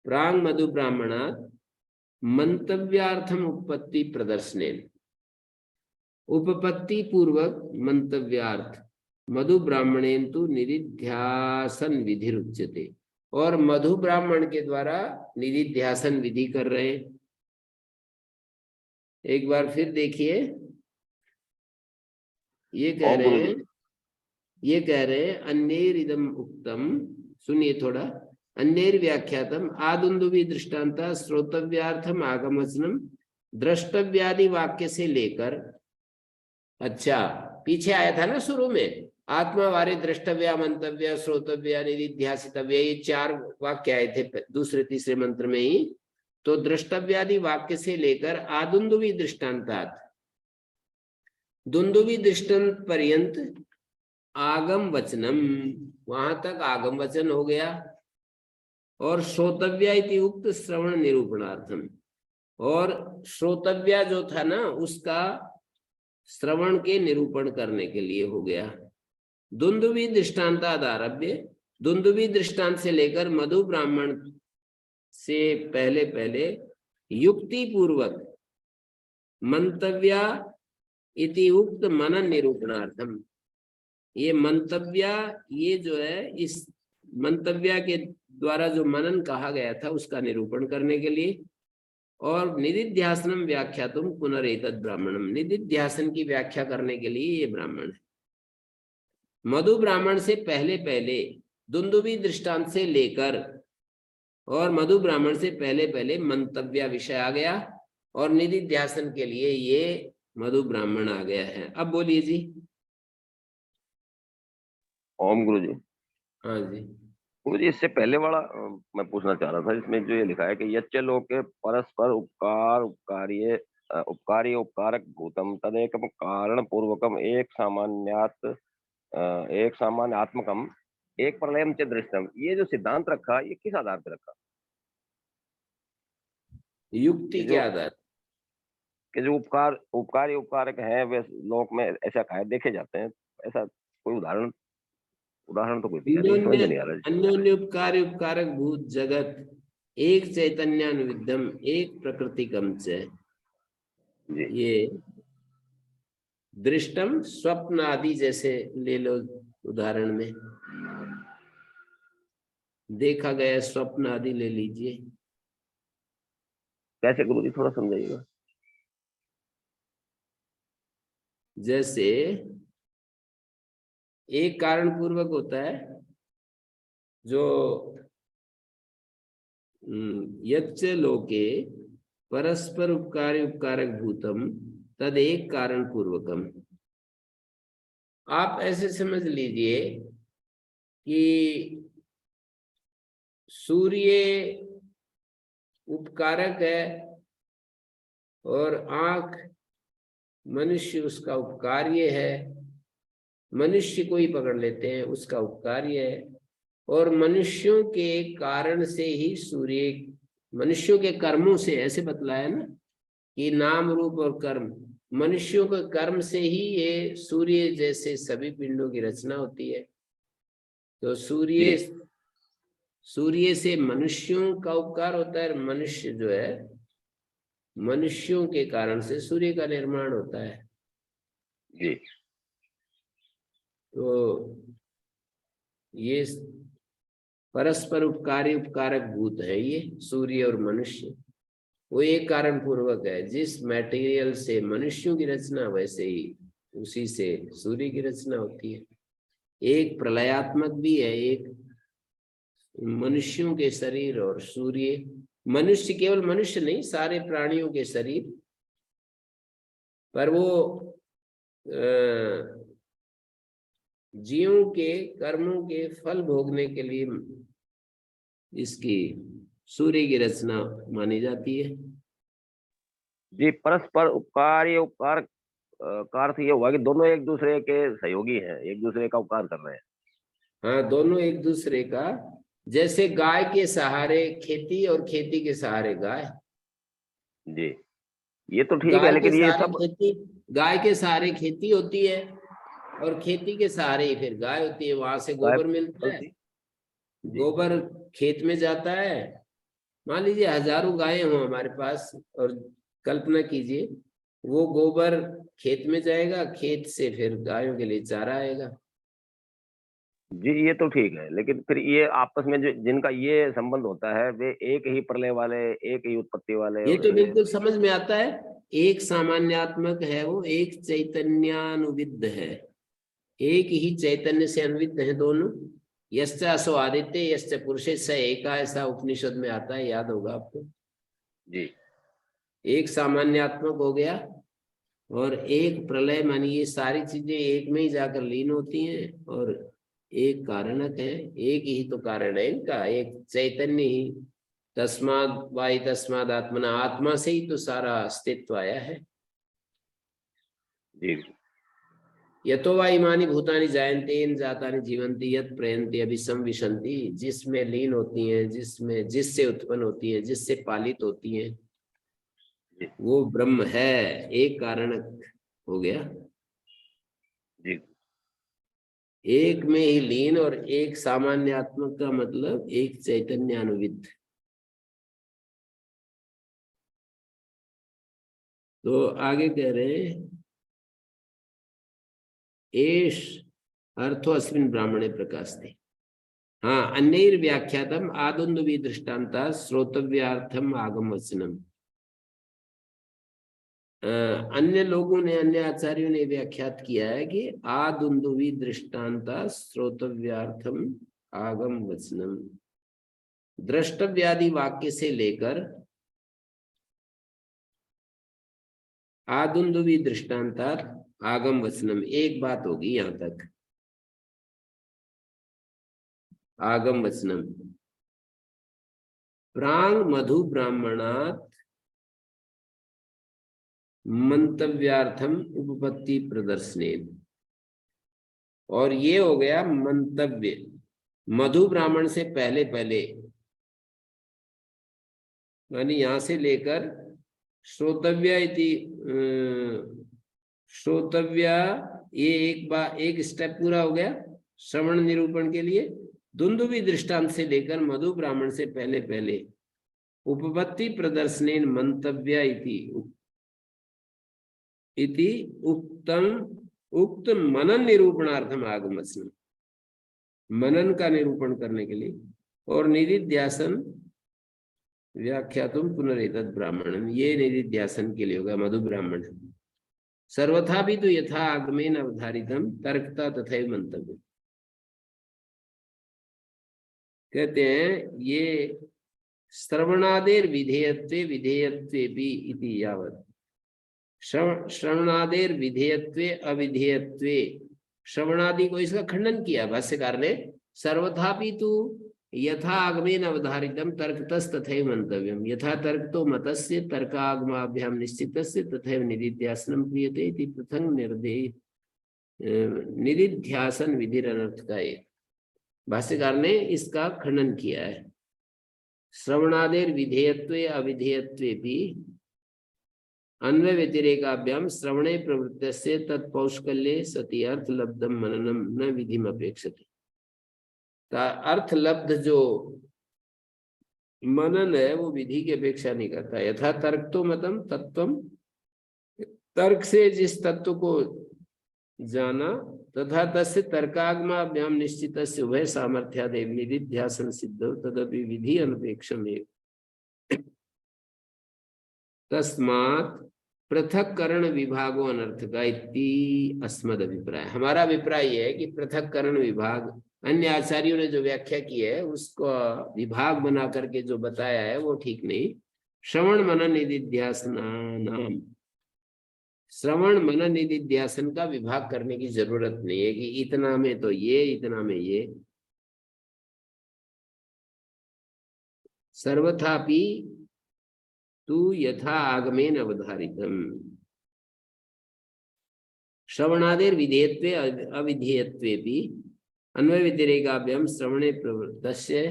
प्रांग मधु ब्राह्मणात् मंतव्यार्थम उपपत्ति प्रदर्शनेन, उपपत्ति पूर्वक मंतव्यार्थ मधु ब्राह्मणेन तो निरिध्यासन विधिरुच्यते, और मधु ब्राह्मण के द्वारा निधिध्यासन विधि कर रहे हैं। एक बार फिर देखिए, ये कह रहे हैं अन्यैर इदम उक्तम, सुनिए थोड़ा, अन्यैर व्याख्यातम आदुन्दुवी दृष्टांता श्रोतव्यार्थम आगमवचनम, द्रष्टव्यादि वाक्य से लेकर, अच्छा पीछे आया था ना शुरू में, आत्मा वारे द्रष्टव्या मंतव्या श्रोतव्या निधिध्यासितव्या, ये चार वाक्य आए थे दूसरे तीसरे मंत्र में ही। तो द्रष्टव्यादि वाक्य से लेकर आदुन्दुवी दृष्टांतात, दुन्दुवी दृष्टांत पर्यंत आगम वचनम, वहां तक आगम वचन हो गया। और श्रोतव्या इति उक्त श्रवण निरूपणार्थम, और श्रोतव्या जो था ना उसका श्रवण के निरूपण करने के लिए हो गया। दुन्दुवी दृष्टांताद आरभ्य, दुन्दुवी दृष्टांत से लेकर मधु ब्राह्मण से पहले पहले युक्ति पूर्वक मंतव्या इति उक्त मनन निरूपणार्थम, ये मंतव्या, ये जो है इस मंतव्या के द्वारा जो मनन कहा गया था उसका निरूपण करने के लिए। और निदिध्यासनम व्याख्यातुम पुनरेतद ब्राह्मणम, निदिध्यासन की व्याख्या करने के लिए ये ब्राह्मण है। मधु ब्राह्मण से पहले पहले दुंदुभी दृष्टांत से लेकर और मधु ब्राह्मण से पहले पहले मंतव्य विषय आ गया और निदिध्यासन के लिए ये मधु ब्राह्मण आ गया है। अब बोलिए जी। ओम गुरु जी। हाँ जी गुरु जी, इससे पहले वाला मैं पूछना चाह रहा था, इसमें जो ये लिखा है कि यच्च लोके परस्पर उपकार उपकार्य उपकार्य उपकारक भूतम तदेकम कारण पूर्वकम एक सामान्यात्मकम एक प्रलयम च दृष्टम, ये जो सिद्धांत रखा ये किस आधार पर रखा? युक्ति के आधार कि जो उपकार्य उपकारक है वे लोक में ऐसा काहे देखे जाते हैं, ऐसा कोई उदाहरण तो कोई दिया नहीं, समझ नहीं आ रहा जी। अन्योन्य उपकार उपकारक भूत जगत एक चैतन्यानुविद्धम एक प्रकृतिकम च, जी ये दृष्टम स्वप्न आदि जैसे ले लो उदाहरण में, देखा गया स्वप्न आदि ले लीजिए। कैसे गुरु जी, थोड़ा समझाइएगा। जैसे एक कारण पूर्वक होता है जो यच्च लोके परस्पर उपकार्य उपकारक भूतम तद एक कारण पूर्वकम। आप ऐसे समझ लीजिए कि सूर्य उपकारक है और आंख मनुष्य उसका उपकार्य है। मनुष्य को ही पकड़ लेते हैं, उसका उपकार्य है। और मनुष्यों के कारण से ही सूर्य, मनुष्यों के कर्मों से, ऐसे बतलाया ना कि नाम रूप और कर्म, मनुष्यों के कर्म से ही ये सूर्य जैसे सभी पिंडों की रचना होती है। तो सूर्य से मनुष्यों का उपकार होता है। मनुष्य जो है, मनुष्यों के कारण से सूर्य का निर्माण होता है जी। तो ये परस्पर उपकारी उपकारक भूत है ये सूर्य और मनुष्य। वो एक कारण पूर्वक है। जिस मटेरियल से मनुष्यों की रचना, वैसे ही उसी से सूर्य की रचना होती है। एक प्रलयात्मक भी है, एक मनुष्यों के शरीर और सूर्य। मनुष्य, केवल मनुष्य नहीं, सारे प्राणियों के शरीर, पर वो जीवों के कर्मों के फल भोगने के लिए इसकी सूर्य की रचना मानी जाती है। जी, परस्पर उपकार्य उपकार का अर्थ ये हुआ कि दोनों एक दूसरे के सहयोगी हैं, एक दूसरे का उपकार कर रहे हैं। हाँ, दोनों एक दूसरे का, जैसे गाय के सहारे खेती और खेती के सहारे गाय। जी, ये तो ठीक है, गाय के लेकिन ये सहारे सब खेती, गाय के सहारे खेती होती है और खेती के सहारे ही फिर गाय होती है। वहां से गोबर मिलता है, गोबर खेत में जाता है। मान लीजिए हजारों गायें हों हमारे पास, और कल्पना कीजिए वो गोबर खेत में जाएगा, खेत से फिर गायों के लिए चारा आएगा। जी, ये तो ठीक है, लेकिन फिर ये आपस में जो जिनका ये संबंध होता है वे एक ही प्रलय वाले, एक ही उत्पत्ति वाले। ये तो बिल्कुल समझ में आता है। एक सामान्यात्मक है, वो एक चैतन्यानुविद्ध है, एक ही चैतन्य से अनुविद्ध है दोनों। यश्च असो आदित्य यश्च पुरुषे स एका, ऐसा उपनिषद में आता है, याद होगा आपको जी। एक सामान्यात्मक हो गया और एक प्रलय, मानी ये सारी चीजें एक में ही जाकर लीन होती हैं और एक कारणक है। एक ही तो कारण है इनका, एक चैतन्य ही। तस्माद वाई तस्माद आत्मना, आत्मा से ही तो सारा अस्तित्व आया है। जी। यतो वा इमानि भूतानि जायन्ते येन जातानि जीवन्ति यत् प्रयन्ति अभिसंविशन्ति, जिसमें लीन होती हैं, जिसमें, जिससे उत्पन्न होती हैं, जिससे पालित होती हैं, वो ब्रह्म है। एक कारणक हो गया, जी। एक में ही लीन, और एक सामान्यात्मक का मतलब एक चैतन्यानुविद्ध। तो आगे कह रहे हैं एष अर्थो अस्मिन् ब्राह्मणे प्रकाशते। हाँ, अन्यैर्व्याख्यातम आदुन्दुभी दृष्टान्ता श्रोतव्यार्थम आगम वचनम। अन्य लोगों ने, अन्य आचार्यों ने व्याख्यात किया है कि आदुंदुवी दृष्टांता श्रोतव्यार्थम आगम वचनम। द्रष्टव्यादि वाक्य से लेकर आदुंदुवी दृष्टांता आगम वचनम, एक बात होगी यहां तक। आगम वचनम प्रांग मधु ब्राह्मणात् मंतव्यार्थम उपपत्ति प्रदर्शने। और ये हो गया मंतव्य, मधु ब्राह्मण से पहले पहले, यानी यहां से लेकर श्रोतव्य इति श्रोतव्य, ये एक स्टेप पूरा हो गया श्रवण निरूपण के लिए। दुंदुभी दृष्टांत से लेकर मधु ब्राह्मण से पहले पहले उपपत्ति प्रदर्शनेन मंतव्य इति उक्त मनन निरूपणार्थम आगमस्म, मनन का निरूपण करने के लिए। और निधिध्यासन व्याख्यातुम पुनरेतद् ब्राह्मणम, ये निधिध्यासन के लिए होगा मधु ब्राह्मण। सर्वथा भी तो यथा आगमेन अवधारितम तर्कता तथैव मंतव्य। कहते हैं ये श्रवणादेर विधेयत्वे विधेयत्वे भी इति यावत्, श्रवणादेर विधेयत्वे अविधेयत्वे, श्रवणादि को इसका खंडन किया भाष्यकार ने। सर्वथापि तु यथा आगमेन अवधारितम तर्कतस् तथैव मंतव्यम, यथा तर्क तो मतस्य तर्कागमाभ्याम निश्चितस्य तथैव निधिध्यासनम क्रियते इति पृथंग निर्देय निधिध्यासन विधिरनर्थ का एक। भाष्यकार ने इसका खंडन किया है। श्रवणादेर विधेयत्वे अविधेयत्वे भी अन्वय व्यतिरेकाभ्याम श्रवणे प्रवृत्तस्य तत्पौष्कल्ये सति अर्थ लब्धम मननम न विधिम अपेक्षते। अर्थ लब्ध जो मनन है वो विधि की अपेक्षा नहीं करता। यथा तर्क तो मतम तत्वम, तर्क से जिस तत्व को जाना, तथा तस्य तर्कागमाभ्याम निश्चितस्य उभय सामर्थ्यादेव निधिध्यासन सिद्धो तदपि विधि अनपेक्षमेव। तस्मात् पृथक करण विभागो अनर्थक इति अस्मद अभिप्राय। हमारा अभिप्राय यह है कि पृथक करण विभाग, अन्य आचार्यों ने जो व्याख्या की है उसको विभाग बना करके जो बताया है वो ठीक नहीं। श्रवण मनन निधिध्यासनानाम, श्रवण मनन निधिध्यासन का विभाग करने की जरूरत नहीं है कि इतना में तो ये, इतना में ये। सर्वथापि तु यथा आगमेन अवधारितम श्रवणादेर विधेयत्वे अविधेयत्वे भी अन्वय व्यतिरेकाभ्याम श्रवणे प्रवृत्तस्य,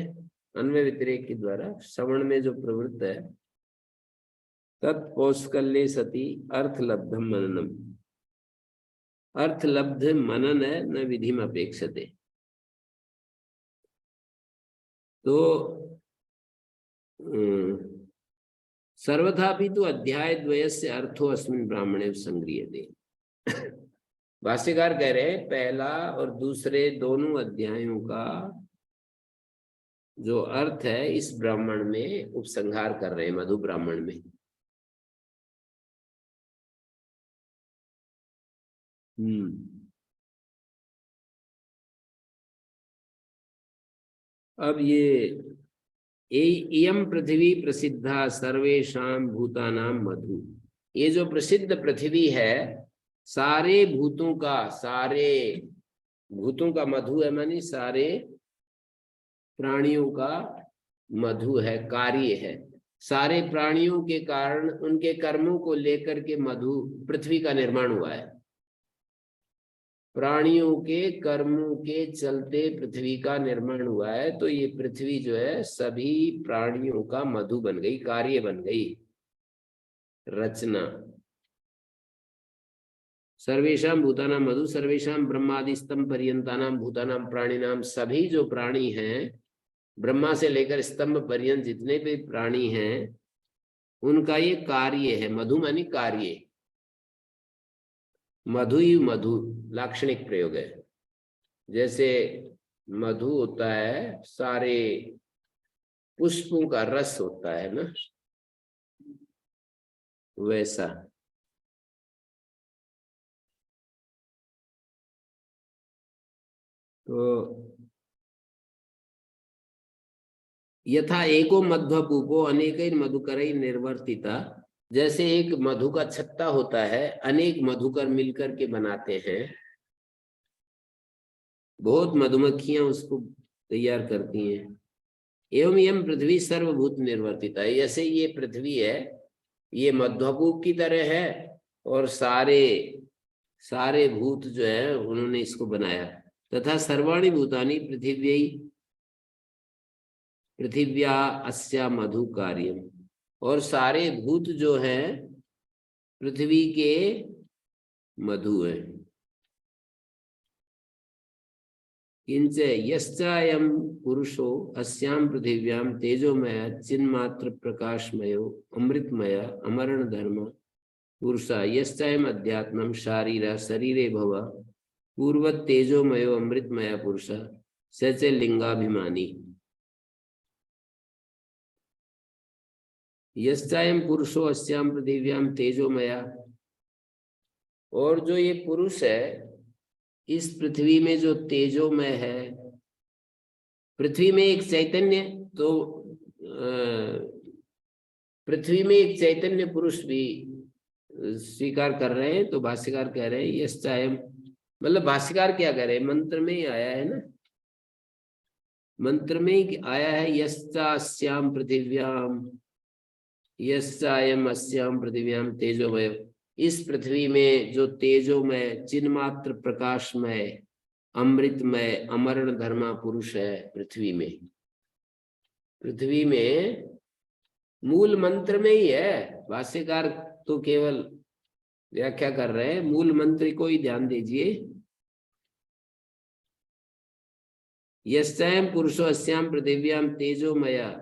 अन्वय व्यतिरेक के द्वारा श्रवण में जो प्रवृत्त है तत्पौष्कल्ये सति अर्थलब्धम मननम, अर्थलब्ध मनन है न विधिम अपेक्षते। तो सर्वथापि तो अध्याय द्वयस्य अर्थो अस्मिन् ब्राह्मणे संगृह्यते। भाष्यकार कह रहे हैं पहला और दूसरे दोनों अध्यायों का जो अर्थ है इस ब्राह्मण में उपसंहार कर रहे हैं, मधु ब्राह्मण में। अब ये इयं पृथ्वी प्रसिद्धा सर्वेषां भूतानां मधु, ये जो प्रसिद्ध पृथ्वी है सारे भूतों का मधु है, मानी सारे प्राणियों का मधु है, कार्य है। सारे प्राणियों के कारण उनके कर्मों को लेकर के मधु पृथ्वी का निर्माण हुआ है। प्राणियों के कर्मों के चलते पृथ्वी का निर्माण हुआ है। तो ये पृथ्वी जो है सभी प्राणियों का मधु बन गई, कार्य बन गई, रचना। सर्वेशां भूतानां मधु सर्वेशां ब्रह्मादि स्तंभ पर्यंतानां भूतानां प्राणिनां, सभी जो प्राणी हैं ब्रह्मा से लेकर स्तंभ पर्यंत जितने भी प्राणी हैं उनका ये कार्य है। मधु मानी कार्य, मधु ही मधु लाक्षणिक प्रयोग है। जैसे मधु होता है सारे पुष्पों का रस होता है ना, वैसा तो यथा एको मध्वपूपो अनेक मधुकर निर्वर्तिता, जैसे एक मधु का छत्ता होता है, अनेक मधुकर मिलकर के बनाते हैं, बहुत मधुमक्खियां उसको तैयार करती हैं। एवं यम पृथ्वी सर्वभूत निर्वर्तिता, ऐसे ये पृथ्वी है, ये मध्वपूप की तरह है, और सारे भूत जो है उन्होंने इसको बनाया। तथा सर्वाणि भूतानि पृथिव्या अस्या मधु कार्यम, और सारे भूत जो हैं पृथ्वी के मधु है। किंच यश्चायं पुरुषो अस्यां पृथिव्यां तेजोमय चिन्मात्र प्रकाशमयो अमृतमय अमरण धर्म पुरुषा यश्चायं अध्यात्मं शारीर शरीरे भव पूर्वत तेजोमयो अमृतमय पुरुषा स च लिंगाभिमानी। यश्चायं पुरुषो अस्यां पृथिव्यां तेजोमया, और जो ये पुरुष है इस पृथ्वी में जो तेजोमय है, पृथ्वी में एक चैतन्य, तो पृथ्वी में एक चैतन्य पुरुष भी स्वीकार कर रहे हैं। तो भाष्यकार कह रहे हैं यश्चायं, मतलब भाष्यकार क्या कह रहे हैं, मंत्र में ही आया है ना, मंत्र में ही आया है यश्चास्यां पृथिव्याम यश्चायं अस्यां पृथिव्यां तेजोमय, इस पृथ्वी में जो तेजोमय चिन्मात्र प्रकाशमय अमृतमय अमरण धर्मा पुरुष है, पृथ्वी में मूल मंत्र में ही है। भाष्यकार तो केवल व्याख्या कर रहे हैं, मूल मंत्र को ही ध्यान दीजिए। यस्याम पुरुषो अस्याम पृथिव्याम तेजोमय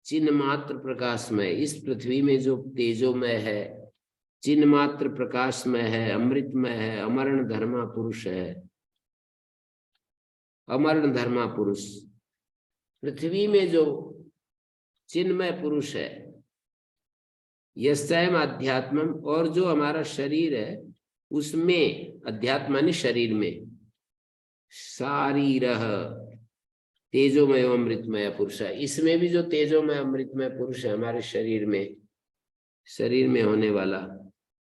चिन्मात्र प्रकाशमय, इस पृथ्वी में जो तेजोमय है, चिन्मात्र प्रकाशमय है, अमृतमय है, अमरण धर्मा पुरुष है, अमरण धर्मा पुरुष, पृथ्वी में जो चिन्मय पुरुष है, यस्याम अध्यात्मम, और जो हमारा शरीर है उसमें, अध्यात्म यानी शरीर में, शारीरः तेजोमय अमृतमय पुरुष है, इसमें भी जो तेजोमय अमृतमय पुरुष है हमारे शरीर में होने वाला,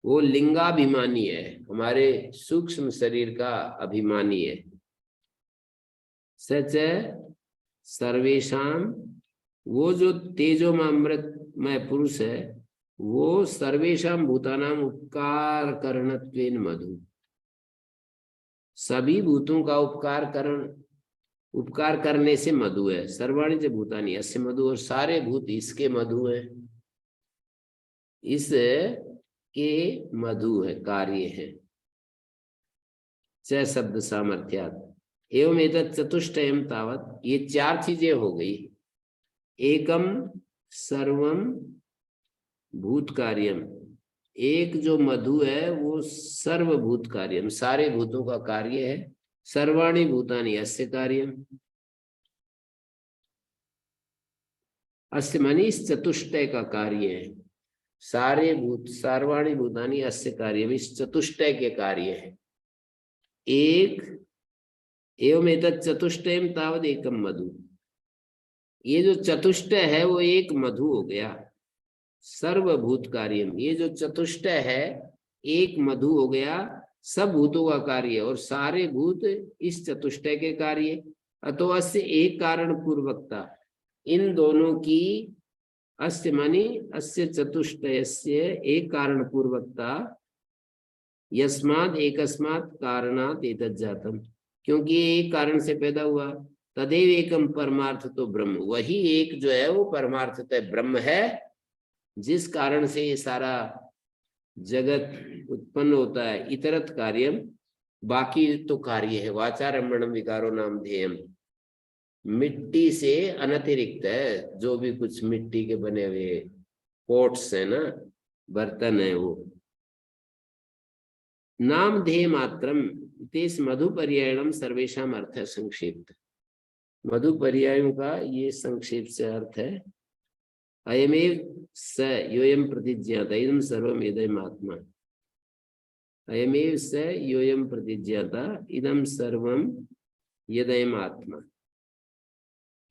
वो लिंगाभिमानी है, हमारे सूक्ष्म शरीर का अभिमानी है। सच सर्वेशाम, वो जो तेजोमय अमृतमय पुरुष है वो सर्वेशाम भूतानाम उपकार करणत्वेन मधु, सभी भूतों का उपकार करने से मधु है। सर्वाणि च भूतानि अस्य मधु, और सारे भूत इसके मधु है, इसके मधु है, कार्य है। च शब्द सामर्थ्यात् एवं एतत् चतुष्टयम तावत, ये चार चीजें हो गई। एकम सर्वम भूत कार्यम, एक जो मधु है वो सर्वभूत कार्यम, सारे भूतों का कार्य है। सर्वाणि भूतानि अस्य कार्यम, अस्य मानी इस चतुष्टय का कार्य है। सारे भूत, सर्वाणि भूतानि अस्य कार्यम, इस चतुष्टय के कार्य है। एक एवं एतत् चतुष्टयम तावद एकम मधु, ये जो चतुष्टय है वो एक मधु हो गया। सर्वभूत कार्यम, ये जो चतुष्टय है एक मधु हो गया, सब भूतों का कार्य, और सारे भूत इस चतुष्टय के कार्य। अतो अस्य एक कारण पूर्वकता, इन दोनों की, अस्य मानी अस्य चतुष्टयस्य एक कारण पूर्वकता, यस्माद् एकस्मात् कारणात् एतद् जातम, क्योंकि ये एक कारण से पैदा हुआ। तदेव एकम परमार्थ तो ब्रह्म, वही एक जो है वो परमार्थतः ब्रह्म है, जिस कारण से ये सारा जगत उत्पन्न होता है। इतरत कार्यम, बाकी तो कार्य है। वाचारम्भणम विकारो नाम ध्येयम, मिट्टी से अनतिरिक्त है, जो भी कुछ मिट्टी के बने हुए पोट्स है ना, बर्तन है, वो नाम ध्येय मात्रम तेस मधु पर्यायणम सर्वेशम अर्थ है संक्षिप्त। मधु पर्यायों का ये संक्षेप से अर्थ है। अयमेव स योयम प्रतिज्ञाता इदं सर्वम इदम् आत्मा, अयमेव स योयम प्रतिज्ञाता इदं सर्वम यदयम आत्मा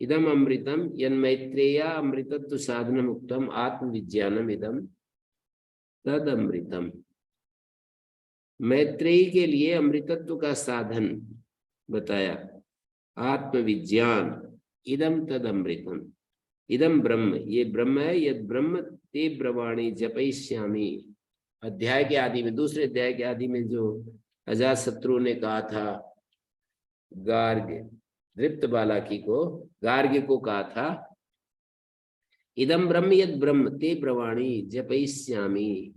इदम अमृतम यन्मैत्रेया अमृतत्व साधनम उक्तम आत्मविज्ञानम इदम तद अमृतम। मैत्रेयी के लिए अमृतत्व का साधन बताया आत्मविज्ञान, इदम तद अमृतम, इदम ब्रह्म, ये ब्रह्म है, यद ब्रह्म ते ब्रवाणी जपयिष्यामि। अध्याय के आदि में, दूसरे अध्याय के आदि में जो अजातशत्रु ने कहा था गार्ग्य, दृप्त बालाकी को, गार्ग्य को कहा था इदम ब्रह्म यद ब्रह्म ते ब्रवाणी जपयिष्यामि।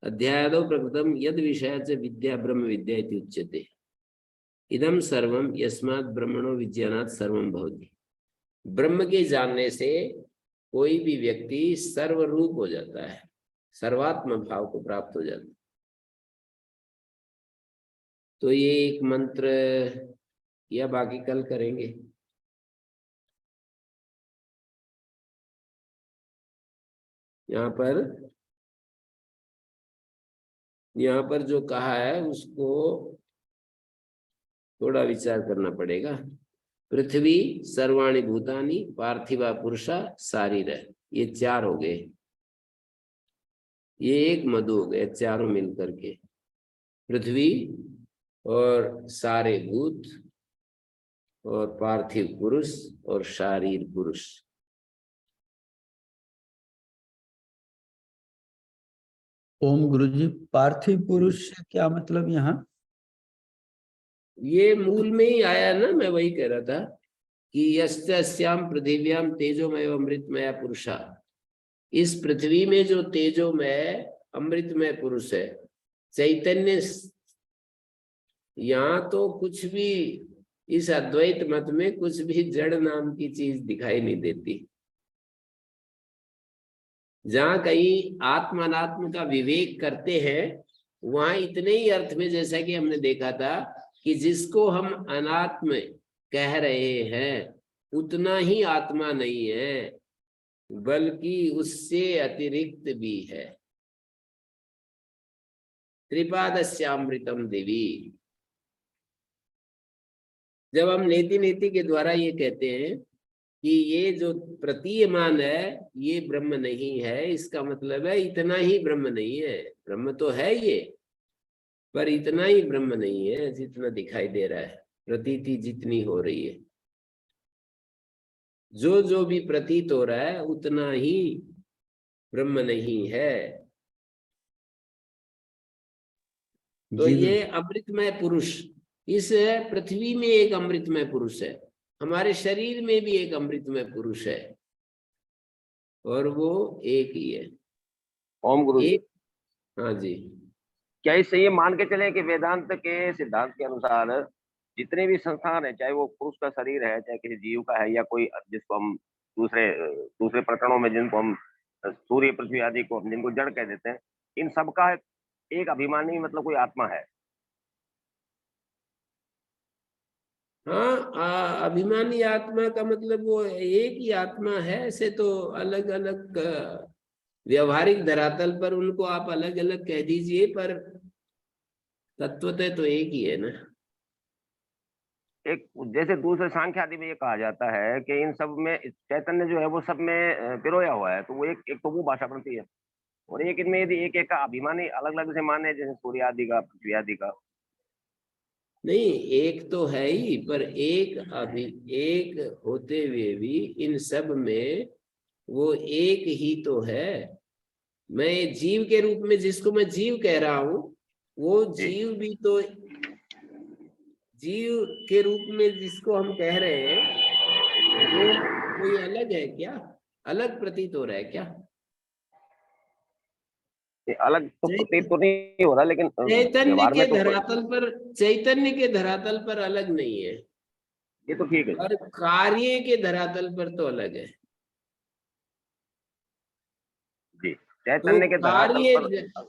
अध्यायादौ प्रकृतम यद विषय च विद्या ब्रह्म विद्या इति उच्यते। इदम सर्वम यस्मात् ब्रह्मणो विज्ञानात् सर्वम भवति। ब्रह्म के जानने से कोई भी व्यक्ति सर्वरूप हो जाता है, सर्वात्म भाव को प्राप्त हो जाता है। तो ये एक मंत्र, या बाकी कल करेंगे। यहाँ पर जो कहा है उसको थोड़ा विचार करना पड़ेगा। पृथ्वी, सर्वाणि भूतानि, पार्थिवा पुरुषा, शारीर, ये 4 हो गए। ये एक मधु हो गए, चारों मिलकर के। पृथ्वी और सारे भूत और पार्थिव पुरुष और शारीर पुरुष। ओम गुरुजी, पार्थिव पुरुष से क्या मतलब यहाँ? ये मूल में ही आया ना, मैं वही कह रहा था कि यस्याम पृथिव्याम तेजोमय अमृतमय पुरुषा। इस पृथ्वी में जो तेजोमय अमृतमय पुरुष है, चैतन्य, यहाँ तो कुछ भी, इस अद्वैत मत में कुछ भी जड़ नाम की चीज दिखाई नहीं देती। जहाँ कहीं आत्म अनात्म का विवेक करते हैं, वहां इतने ही अर्थ में, जैसा कि हमने देखा था कि जिसको हम अनात्म कह रहे हैं उतना ही आत्मा नहीं है, बल्कि उससे अतिरिक्त भी है। त्रिपादस्यामृतम देवी। जब हम नेति नेति के द्वारा ये कहते हैं कि ये जो प्रतीयमान है ये ब्रह्म नहीं है, इसका मतलब है इतना ही ब्रह्म नहीं है। ब्रह्म तो है ये, पर इतना ही ब्रह्म नहीं है जितना दिखाई दे रहा है, प्रतीति जितनी हो रही है। जो जो भी प्रतीत हो रहा है उतना ही ब्रह्म नहीं है। तो ये अमृतमय पुरुष, इस पृथ्वी में एक अमृतमय पुरुष है, हमारे शरीर में भी एक अमृतमय पुरुष है, और वो एक ही है। ओम गुरु जी, हाँ जी। क्या इससे ये मान के चले कि वेदांत के सिद्धांत के अनुसार जितने भी संस्थान है, चाहे वो पुरुष का शरीर है, चाहे किसी जीव का है, या कोई जिसको हम दूसरे प्रकरणों में जिनको हम सूर्य पृथ्वी आदि को हम जिनको जड़ कह देते हैं, इन सब का एक अभिमानी मतलब कोई आत्मा है? हाँ, अभिमानी आत्मा का मतलब वो एक ही आत्मा है। ऐसे तो अलग अलग व्यवहारिक धरातल पर उनको आप अलग अलग कह दीजिए, पर तत्वतः तो एक ही है ना। एक जैसे दूसरे सांख्य आदि में ये कहा जाता है कि इन सब में चैतन्य जो है वो सब में पिरोया हुआ है, तो वो एक तो वो भाषा बनती है, और एक इनमें यदि एक एक का अभिमानी अलग अलग से माने, जैसे सूर्य आदि का, पृथ्वी आदि का। नहीं, एक तो है ही, पर एक होते हुए भी इन सब में वो एक ही तो है। मैं जीव के रूप में जिसको मैं जीव कह रहा हूं, वो जीव भी तो, जीव के रूप में जिसको हम कह रहे हैं वो कोई अलग है क्या? अलग प्रतीत हो रहा है क्या? अलग तो प्रतीत तो नहीं हो रहा, लेकिन चैतन्य के तो धरातल पर, चैतन्य के धरातल पर अलग नहीं है, ये तो ठीक है, और कार्य के धरातल पर तो अलग है जी। तो चैतन्य के धरातल पर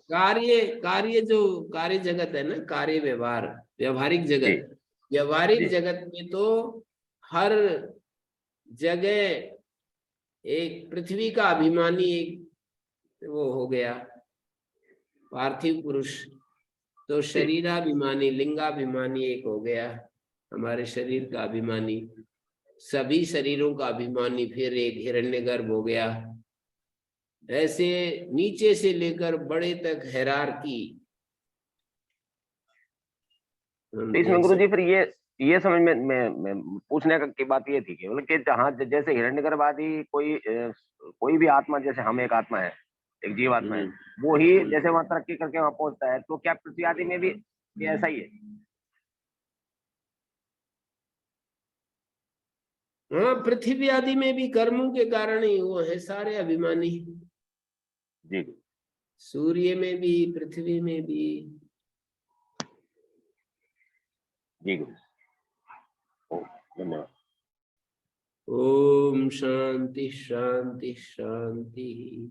कार्य जो कार्य जगत है ना, कार्य व्यवहार, व्यवहारिक जगत, व्यवहारिक जगत में तो हर जगह एक पृथ्वी का अभिमानी एक वो हो गया पार्थिव पुरुष, तो शरीराभिमानी लिंगाभिमानी एक हो गया हमारे शरीर का अभिमानी, सभी शरीरों का अभिमानी, फिर एक हिरण्यगर्भ हो गया। ऐसे नीचे से लेकर बड़े तक हैरारकी। तो इसमें गुरु जी फिर ये समझ में पूछने की बात ये थी कि मतलब कि जहाँ जैसे हिरण्यगर्भ आदि कोई भी आत्मा, जैसे हम एक आत्मा है, एक जीव आत्मा है, वो ही जैसे वहां तरक्की करके वहां पहुंचता है, तो क्या पृथ्वी आदि में भी ऐसा ही है? हाँ, पृथ्वी आदि में भी कर्मों के कारण ही वो है सारे अभिमानी। जी सूर्य में भी, पृथ्वी में भी। जी गुरु, धन्यवाद। ओम शांति शांति शांति।